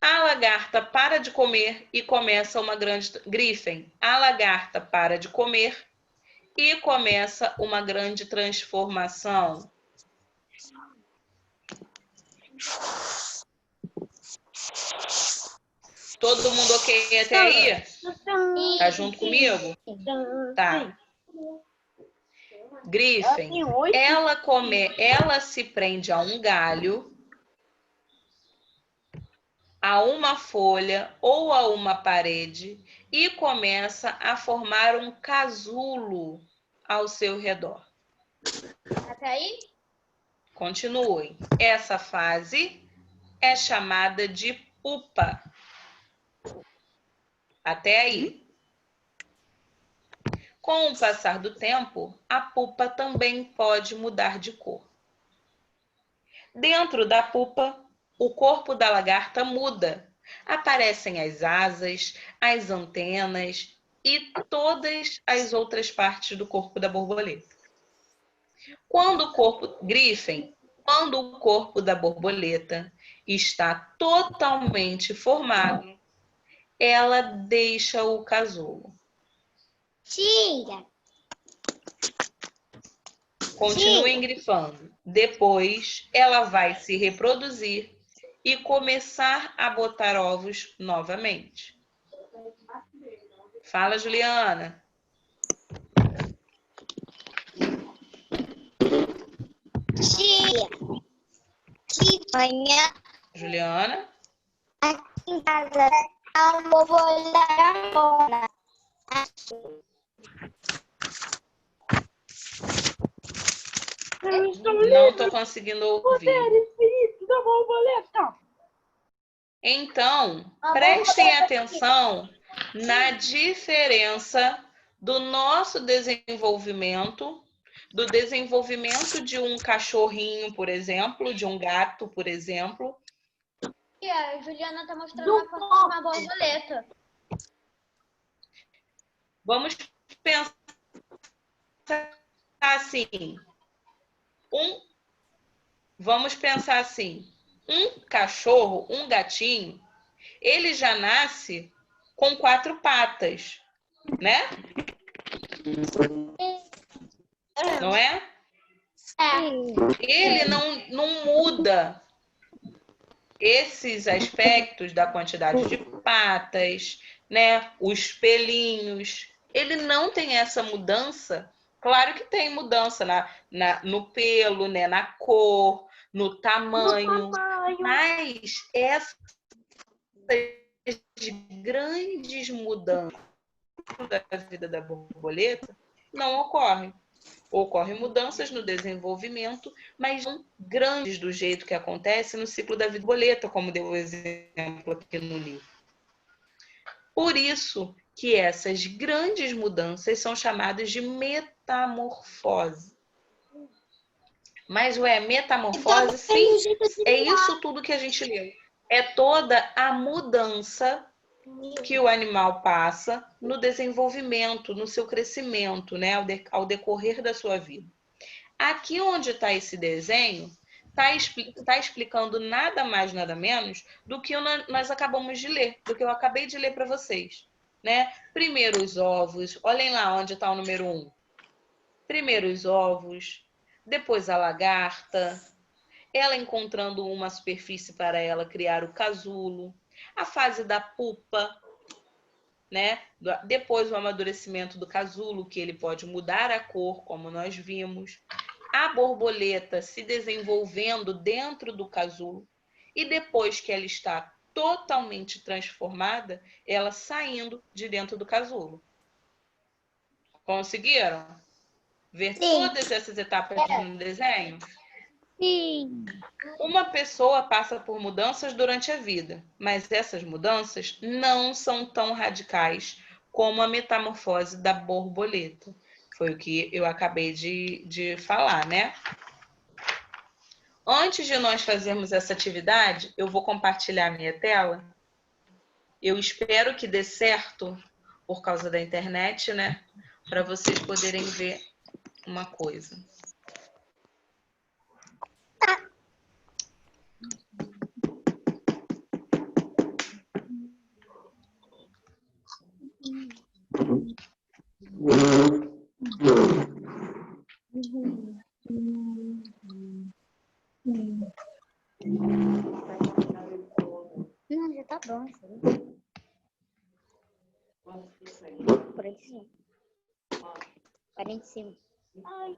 a lagarta para de comer e começa uma grande... Grifem, a lagarta para de comer e começa uma grande transformação. Todo mundo ok até aí? Tá junto comigo? Tá. Grifem, ela se prende a um galho, a uma folha ou a uma parede e começa a formar um casulo ao seu redor. Até aí? Continuem. Essa fase é chamada de pupa. Até aí. Com o passar do tempo, a pupa também pode mudar de cor. Dentro da pupa, o corpo da lagarta muda. Aparecem as asas, as antenas e todas as outras partes do corpo da borboleta. Quando o corpo da borboleta está totalmente formado, ela deixa o casulo. Tira. Continuem grifando. Depois, ela vai se reproduzir e começar a botar ovos novamente. Fala, Juliana. Tia. Que manhã Juliana? aqui em casa tá uma borboleta. Não estou conseguindo ouvir. Da borboleta. Então, prestem atenção na diferença do nosso desenvolvimento, do desenvolvimento de um cachorrinho, por exemplo, de um gato, por exemplo. E a Juliana está mostrando uma foto de uma borboleta. Vamos pensar assim. vamos pensar assim, um cachorro, um gatinho, ele já nasce com 4 patas, né? Não é? Ele não muda esses aspectos da quantidade de patas, né? Os pelinhos. Ele não tem essa mudança. Claro que tem mudança no pelo, né? Na cor, no tamanho. Mas essas grandes mudanças da vida da borboleta não ocorrem. Ocorrem mudanças no desenvolvimento, mas não grandes do jeito que acontece no ciclo da vida borboleta, como deu o exemplo aqui no livro. Por isso que essas grandes mudanças são chamadas de metamorfose. Mas metamorfose, sim, é isso tudo que a gente leu. É toda a mudança que o animal passa no desenvolvimento, no seu crescimento, né, ao decorrer da sua vida. Aqui onde está esse desenho, está explicando nada mais, nada menos do que nós acabamos de ler, do que eu acabei de ler para vocês. Né? Primeiro os ovos, olhem lá onde está o número 1. Primeiro os ovos, depois a lagarta, ela encontrando uma superfície para ela criar o casulo, a fase da pupa, né? Depois o amadurecimento do casulo, que ele pode mudar a cor, como nós vimos. A borboleta se desenvolvendo dentro do casulo. E depois que ela está totalmente transformada, ela saindo de dentro do casulo. Conseguiram ver todas essas etapas no desenho? Sim. Uma pessoa passa por mudanças durante a vida, mas essas mudanças não são tão radicais como a metamorfose da borboleta. Foi o que eu acabei de falar, né? Antes de nós fazermos essa atividade, eu vou compartilhar a minha tela. Eu espero que dê certo, por causa da internet, né? Para vocês poderem ver uma coisa. Não, já tá bom. Por aí sim. 45. Ai.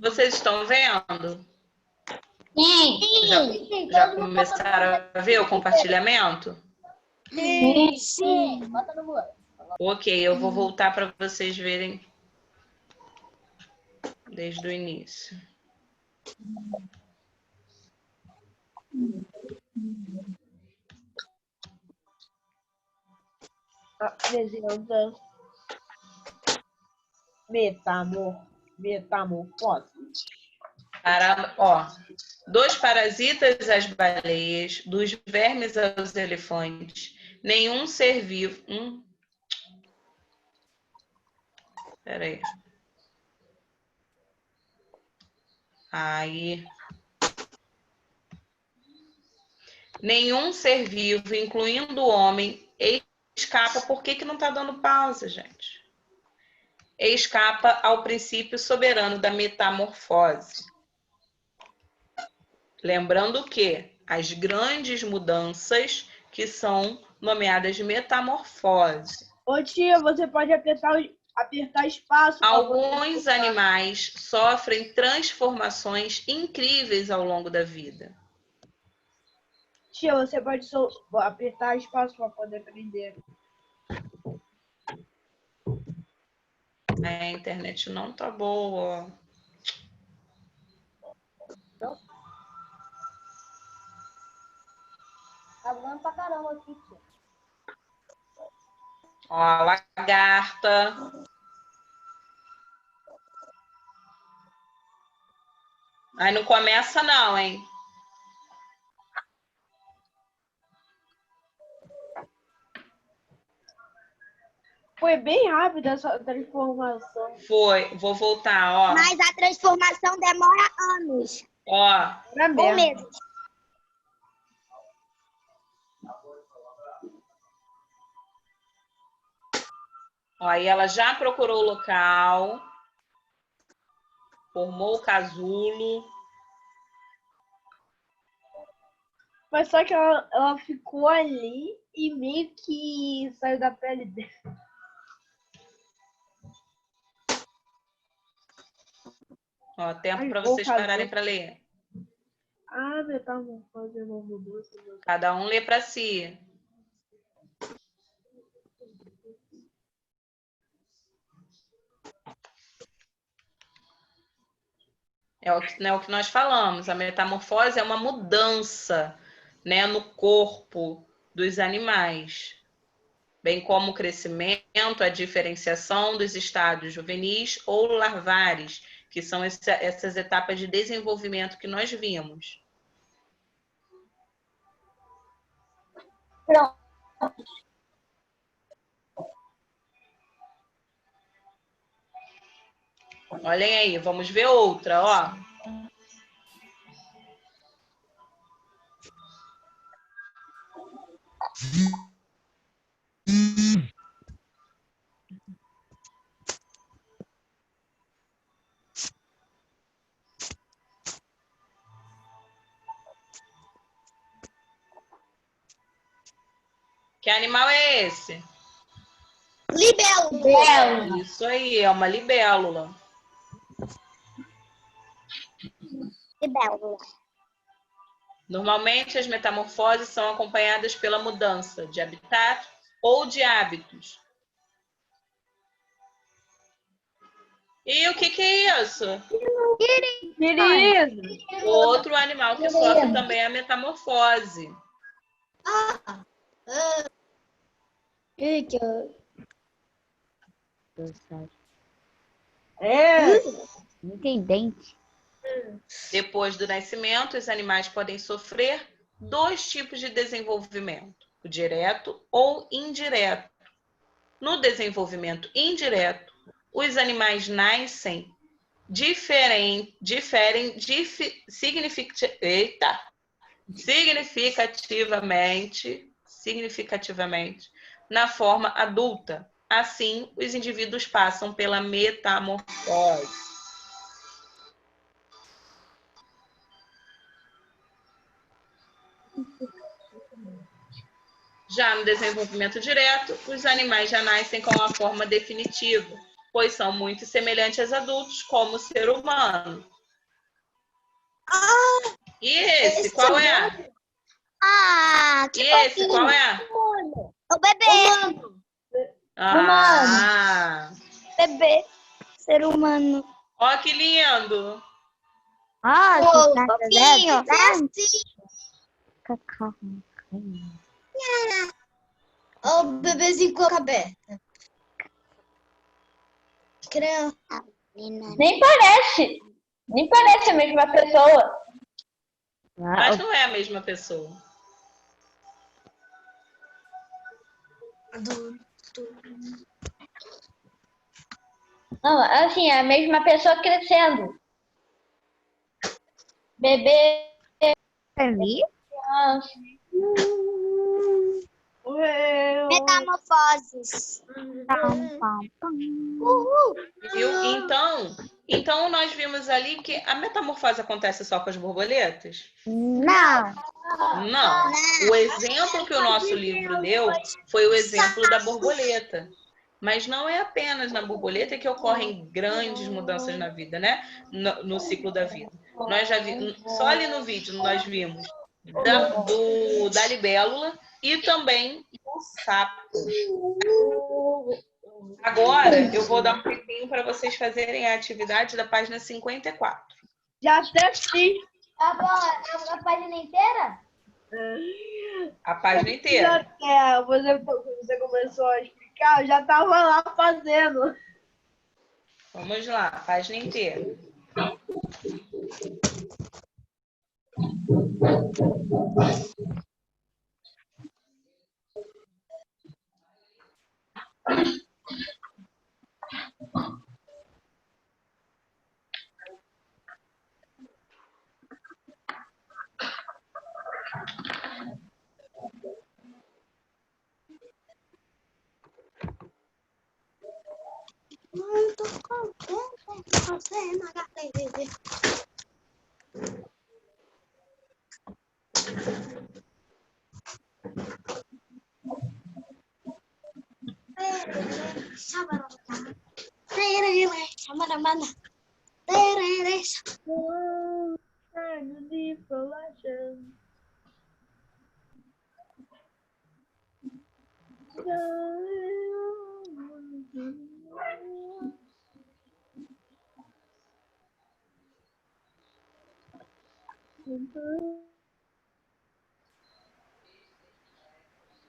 Vocês estão vendo? Sim. Já começaram a ver o compartilhamento? Sim. Bota no muro. Ok, eu vou voltar para vocês verem desde o início. Apresenta metamorfose. Dos parasitas às baleias, dos vermes aos elefantes, nenhum ser vivo. Peraí. Aí. Nenhum ser vivo, incluindo o homem, escapa. Por que não está dando pausa, gente? Escapa ao princípio soberano da metamorfose. Lembrando que as grandes mudanças que são nomeadas de metamorfose. Ô tia, você pode apertar espaço. Alguns animais sofrem transformações incríveis ao longo da vida. Tia, você pode apertar espaço para poder aprender. A internet não tá boa. Tá voando pra caramba aqui, tia. Ó, a lagarta. Aí não começa não, hein? Foi bem rápida essa transformação. Foi. Vou voltar, ó. Mas a transformação demora anos. Ó, Era Ou mesmo. meses. ó, aí ela já procurou o local, formou o casulo. Mas só que ela ficou ali e meio que saiu da pele dela. Ó, tempo Ai, para vou vocês fazer. pararem para ler. Ah, metamorfose não mudou. Cada um lê para si. É o que nós falamos. A metamorfose é uma mudança, né, no corpo dos animais, bem como o crescimento, a diferenciação dos estádios juvenis ou larvares, que são essas etapas de desenvolvimento que nós vimos. Pronto. Olhem aí, vamos ver outra, ó. Que animal é esse? Libélula. Isso aí, é uma libélula. Libélula. Normalmente, as metamorfoses são acompanhadas pela mudança de habitat ou de hábitos. E o que é isso? Beleza. Outro animal que sofre também a metamorfose. É. Não tem dente. Depois do nascimento, os animais podem sofrer 2 tipos de desenvolvimento, o direto ou indireto. No desenvolvimento indireto, os animais nascem significativamente na forma adulta. Assim, os indivíduos passam pela metamorfose. Já no desenvolvimento direto, os animais já nascem com a forma definitiva, pois são muito semelhantes a adultos, como o ser humano. E esse, qual é? Que E esse, fofinho. qual é? O bebê. Ah! Bebê. Ser humano. Ó que lindo! Ah, Ô, que fofinho. cacau. Ó, o bebezinho com a boca aberta. Criança. Nem parece. Nem parece a mesma pessoa. Mas não é a mesma pessoa. Não, assim, é a mesma pessoa crescendo. Bebê, Ali? criança. Metamorfoses. Viu? Então nós vimos ali que a metamorfose acontece só com as borboletas? Não. Não. O exemplo que o nosso livro deu foi o exemplo da borboleta. Mas não é apenas na borboleta que ocorrem grandes mudanças na vida, né? No ciclo da vida. Nós já vimos, só ali no vídeo nós vimos da libélula e também do sapo. Agora eu vou dar um tempinho para vocês fazerem a atividade da página 54. Já até fiz. Tá bom, a página inteira? A página inteira. Você começou a explicar, eu já estava lá fazendo. Vamos lá, página inteira. Muito contente fazendo HTV.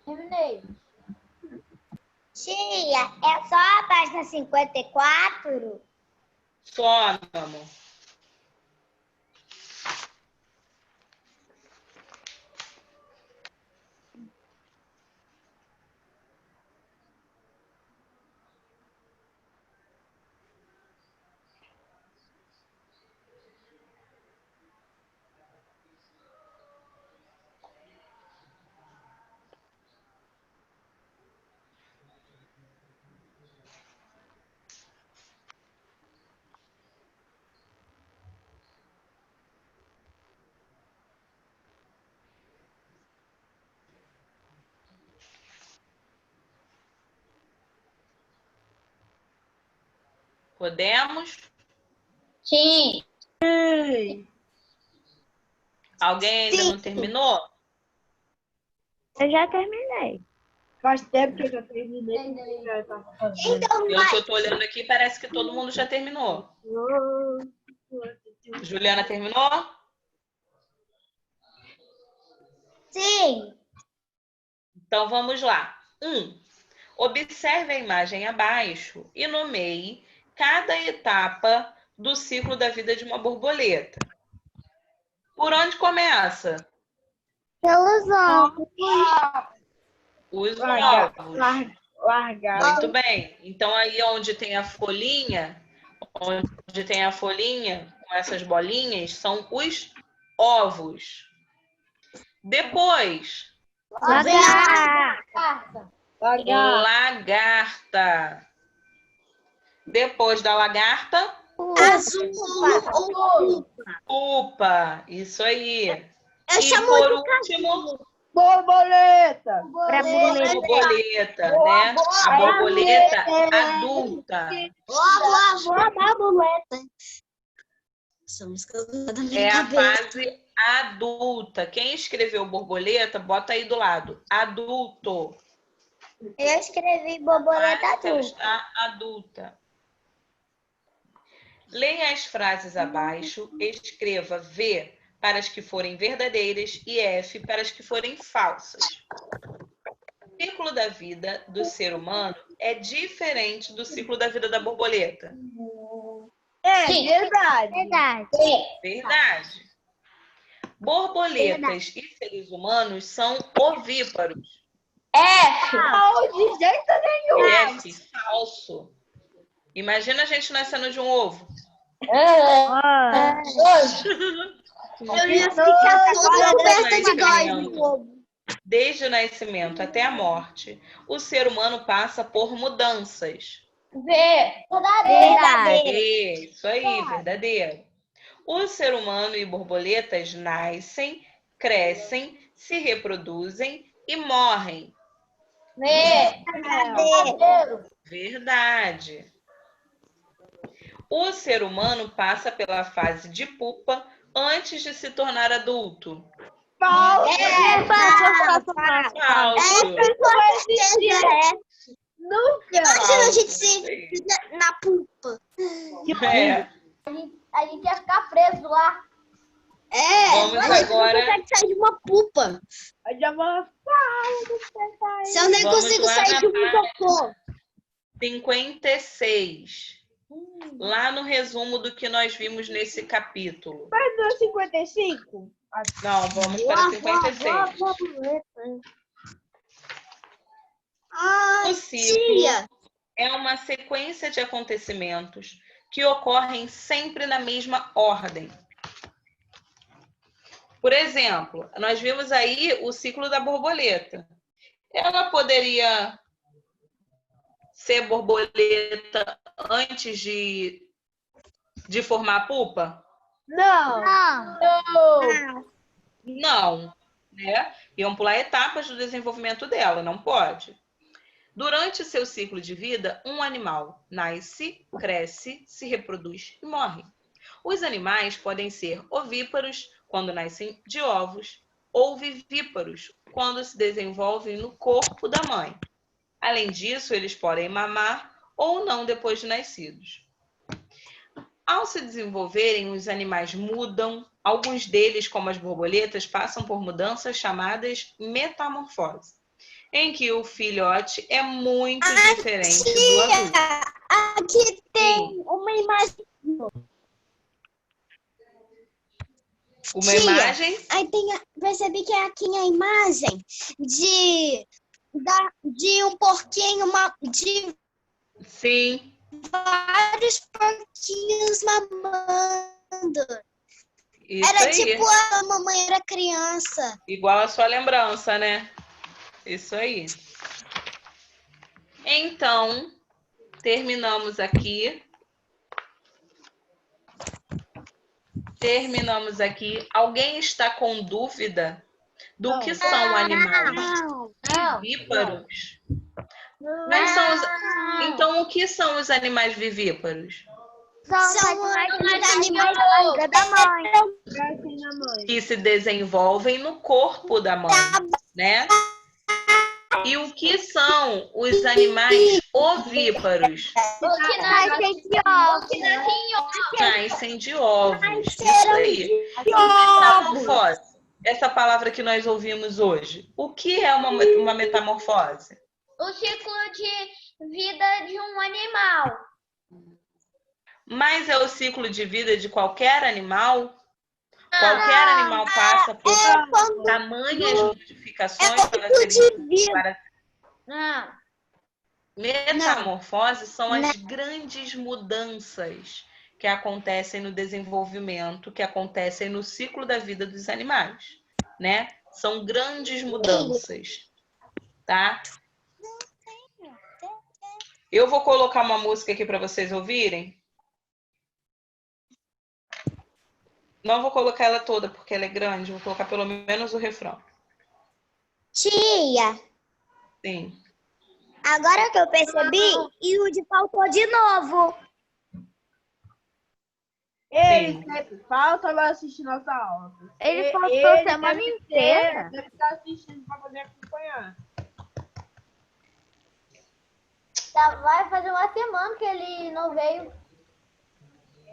Terminei. Tia, é só a página 54? Só, meu amor. Podemos? Sim. Alguém ainda não terminou? Eu já terminei. Faz tempo que eu já terminei. Já tá fazendo. Então, Eu que eu tô olhando aqui, parece que todo mundo já terminou. Juliana terminou? Sim. Então vamos lá. 1. Observe a imagem abaixo e nomeie cada etapa do ciclo da vida de uma borboleta. Por onde começa? Pelos ovos. Os Largar. ovos. Largar. Muito bem. Então aí onde tem a folhinha, com essas bolinhas, são os ovos. Depois, Lagarta. lagarta. Depois da lagarta, azul ou pupa. Isso aí. eu E chamo por de último, Borboleta. borboleta, né? A borboleta adulta. borboleta. Somos da minha É a cabeça. fase adulta. Quem escreveu borboleta, bota aí do lado. Adulto. Eu escrevi borboleta Fase que ela adulta. está adulta. Leia as frases abaixo, escreva V para as que forem verdadeiras e F para as que forem falsas. O ciclo da vida do ser humano é diferente do ciclo da vida da borboleta. Sim. Verdade. Verdade. Verdade. Borboletas e seres humanos são ovíparos. F. Não, de jeito nenhum. F, falso. Imagina a gente nascendo de um ovo. Eu ia ficar toda coberta de gás no Nascimento. ovo. Desde o nascimento até a morte, o ser humano passa por mudanças. V. Verdade. Isso aí, verdadeiro. O ser humano e borboletas nascem, crescem, se reproduzem e morrem. V. Verdade. O ser humano passa pela fase de pupa antes de se tornar adulto. Falso. Falso. Nunca. Imagina a gente se na pulpa. É. A gente ia ficar preso lá. Vamos A gente agora. não consegue sair de uma pulpa. A Jamala Se eu nem Vamos consigo lá sair na de um isopor. 56. Lá no resumo do que nós vimos nesse capítulo. Mas não é 55? Não, vamos para 56. Ai, O ciclo tia. é uma sequência de acontecimentos que ocorrem sempre na mesma ordem. Por exemplo, nós vimos aí o ciclo da borboleta. Ela poderia ser borboleta antes de formar a pupa? Não. Não, né? Iam pular etapas do desenvolvimento dela, não pode. Durante seu ciclo de vida, um animal nasce, cresce, se reproduz e morre. Os animais podem ser ovíparos, quando nascem de ovos, ou vivíparos, quando se desenvolvem no corpo da mãe. Além disso, eles podem mamar ou não depois de nascidos. Ao se desenvolverem, os animais mudam. Alguns deles, como as borboletas, passam por mudanças chamadas metamorfose, em que o filhote é muito diferente do adulto. Aqui tem Sim. uma imagem. Uma imagem? Aí percebi que aqui a imagem de um porquinho, de Sim. vários porquinhos mamando. Isso Era aí. tipo a mamãe era criança. Igual a sua lembrança, né? Isso aí. Então, terminamos aqui. Alguém está com dúvida do que são animais vivíparos? Quais são os... Então, o que são os animais vivíparos? São animais da mãe. Que se desenvolvem no corpo da mãe, né? E o que são os animais ovíparos? Nascem de ovos. Isso aí. Metamorfose. Essa palavra que nós ouvimos hoje. O que é uma metamorfose? O ciclo de vida de um animal. Mas é o ciclo de vida de qualquer animal? Qualquer animal passa por tamanhas modificações para Não. metamorfose são as grandes mudanças que acontecem no desenvolvimento, que acontecem no ciclo da vida dos animais, né? São grandes mudanças, tá? Eu vou colocar uma música aqui para vocês ouvirem. Não vou colocar ela toda porque ela é grande, vou colocar pelo menos o refrão. Tia, Sim. agora que eu percebi, Yudi faltou de novo. Ele sempre falta para assistir nossa aula. Ele faltou a semana inteira. Deve estar assistindo para poder acompanhar. Vai fazer uma semana que ele não veio.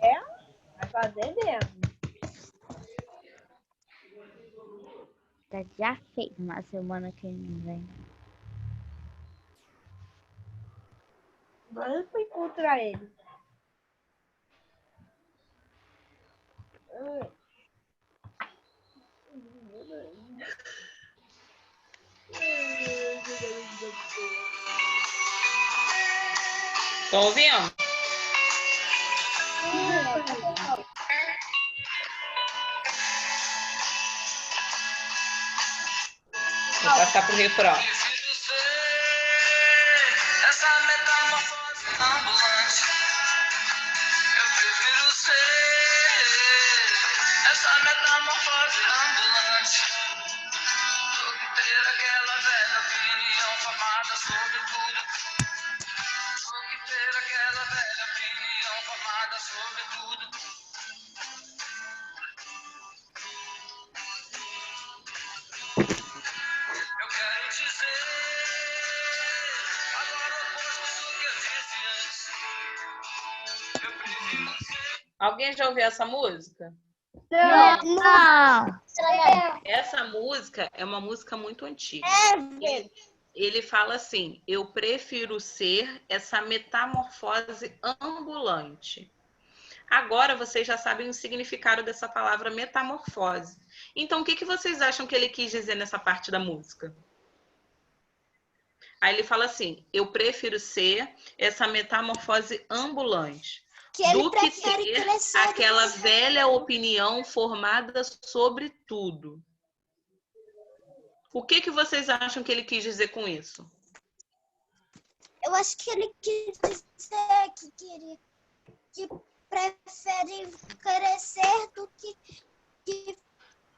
Vai fazer mesmo. Tá já feito uma semana que ele não vem. Mas eu fui encontrar ele. Estão ouvindo? Vou passar pro refrão. Essa metamorfose ambulante. Eu prefiro ser essa metamorfose ambulante do que ter aquela velha opinião formada sobre tudo. Do que ter aquela velha opinião formada sobre tudo. Eu quero dizer agora o oposto do que eu disse antes. Eu prefiro ser. Alguém já ouviu essa música? Não. Essa música é uma música muito antiga. Ele fala assim: eu prefiro ser essa metamorfose ambulante. Agora vocês já sabem o significado dessa palavra metamorfose. Então, o que vocês acham que ele quis dizer nessa parte da música? Aí ele fala assim: eu prefiro ser essa metamorfose ambulante do que ter aquela velha opinião formada sobre tudo. O que vocês acham que ele quis dizer com isso? Eu acho que ele quis dizer que prefere crescer do que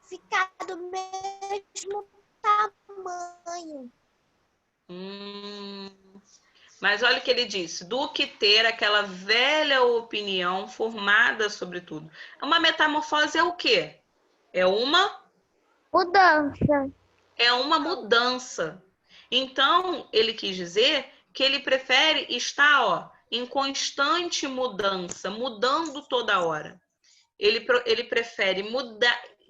ficar do mesmo tamanho. Mas olha o que ele disse, do que ter aquela velha opinião formada sobre tudo. Uma metamorfose é o quê? É uma Mudança. mudança. Então, ele quis dizer que ele prefere estar, em constante mudança, mudando toda hora. Ele prefere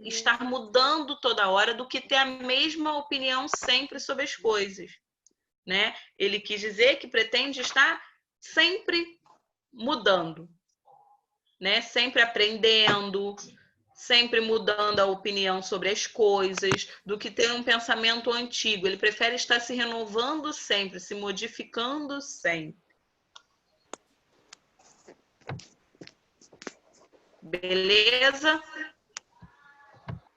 estar mudando toda hora do que ter a mesma opinião sempre sobre as coisas, né? Ele quis dizer que pretende estar sempre mudando, né? Sempre aprendendo, sempre mudando a opinião sobre as coisas, do que ter um pensamento antigo. Ele prefere estar se renovando sempre, se modificando sempre. Beleza?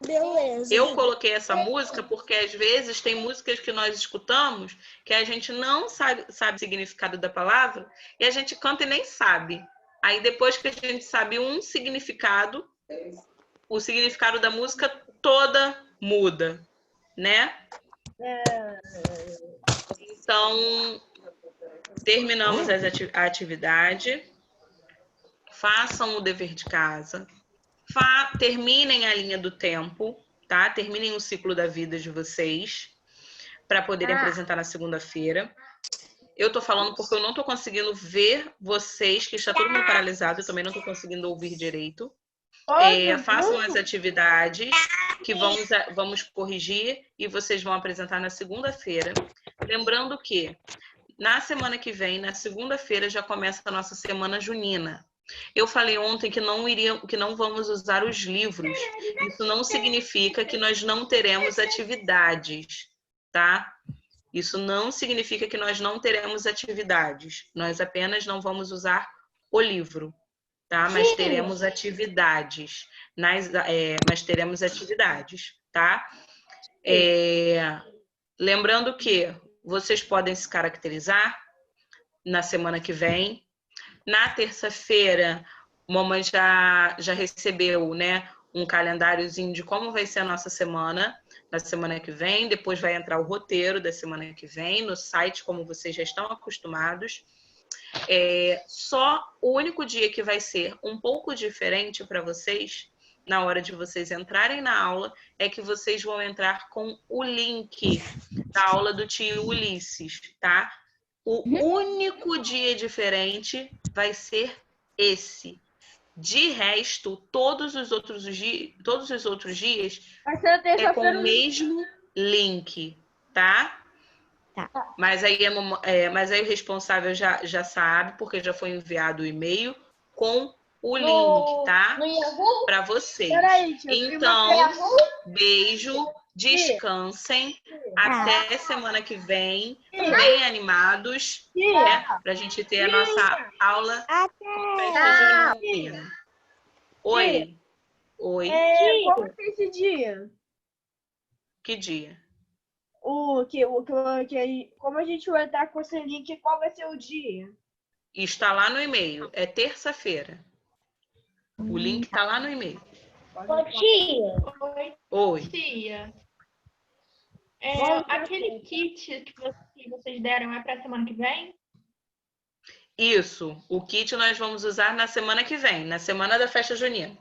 Beleza. Eu coloquei essa música porque às vezes tem músicas que nós escutamos que a gente não sabe o significado da palavra e a gente canta e nem sabe. Aí depois que a gente sabe um significado, o significado da música toda muda, né? Então, terminamos a atividade. Façam o dever de casa. Terminem a linha do tempo, tá? Terminem o ciclo da vida de vocês para poderem apresentar na segunda-feira. Eu tô falando porque eu não tô conseguindo ver vocês, que está todo mundo paralisado, eu também não tô conseguindo ouvir direito. Façam as atividades que vamos corrigir e vocês vão apresentar na segunda-feira. Lembrando que na semana que vem, na segunda-feira, já começa a nossa semana junina. Eu falei ontem que não vamos usar os livros. Isso não significa que nós não teremos atividades, tá? Isso não significa que nós não teremos atividades. Nós apenas não vamos usar o livro, tá? Mas teremos atividades. Mas teremos atividades, tá? Lembrando que vocês podem se caracterizar na semana que vem. Na terça-feira, a mamãe já recebeu, né, um calendáriozinho de como vai ser a nossa semana, na semana que vem. Depois vai entrar o roteiro da semana que vem no site, como vocês já estão acostumados. Só o único dia que vai ser um pouco diferente para vocês, na hora de vocês entrarem na aula, é que vocês vão entrar com o link da aula do tio Ulisses, tá? O único dia diferente vai ser esse. De resto, todos os outros dias é com o mesmo link, tá? Tá. Mas aí o responsável já sabe, porque já foi enviado o e-mail com o link, tá? Para vocês. Peraí, Então, beijo, descansem. Até semana que vem, bem animados, né? Pra gente ter a nossa aula com festa junina. Oi. Como que é esse dia? Que dia? Como a gente vai estar com esse link, qual vai ser o dia? Está lá no e-mail. É terça-feira. O link está lá no e-mail. Ô, tia. Oi. Tia, aquele kit que vocês deram é para a semana que vem? Isso. O kit nós vamos usar na semana que vem, na semana da festa junina.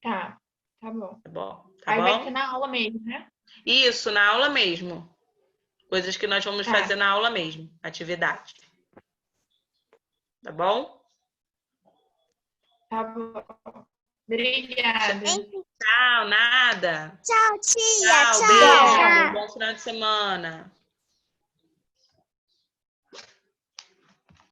Tá bom. Tá bom? Aí vai ser na aula mesmo, né? Isso, na aula mesmo. Coisas que nós vamos fazer na aula mesmo. Atividade. Tá bom? Tá bom. Obrigada. Tchau, nada. Tchau, tia. Tchau, beijo. Bom final de semana.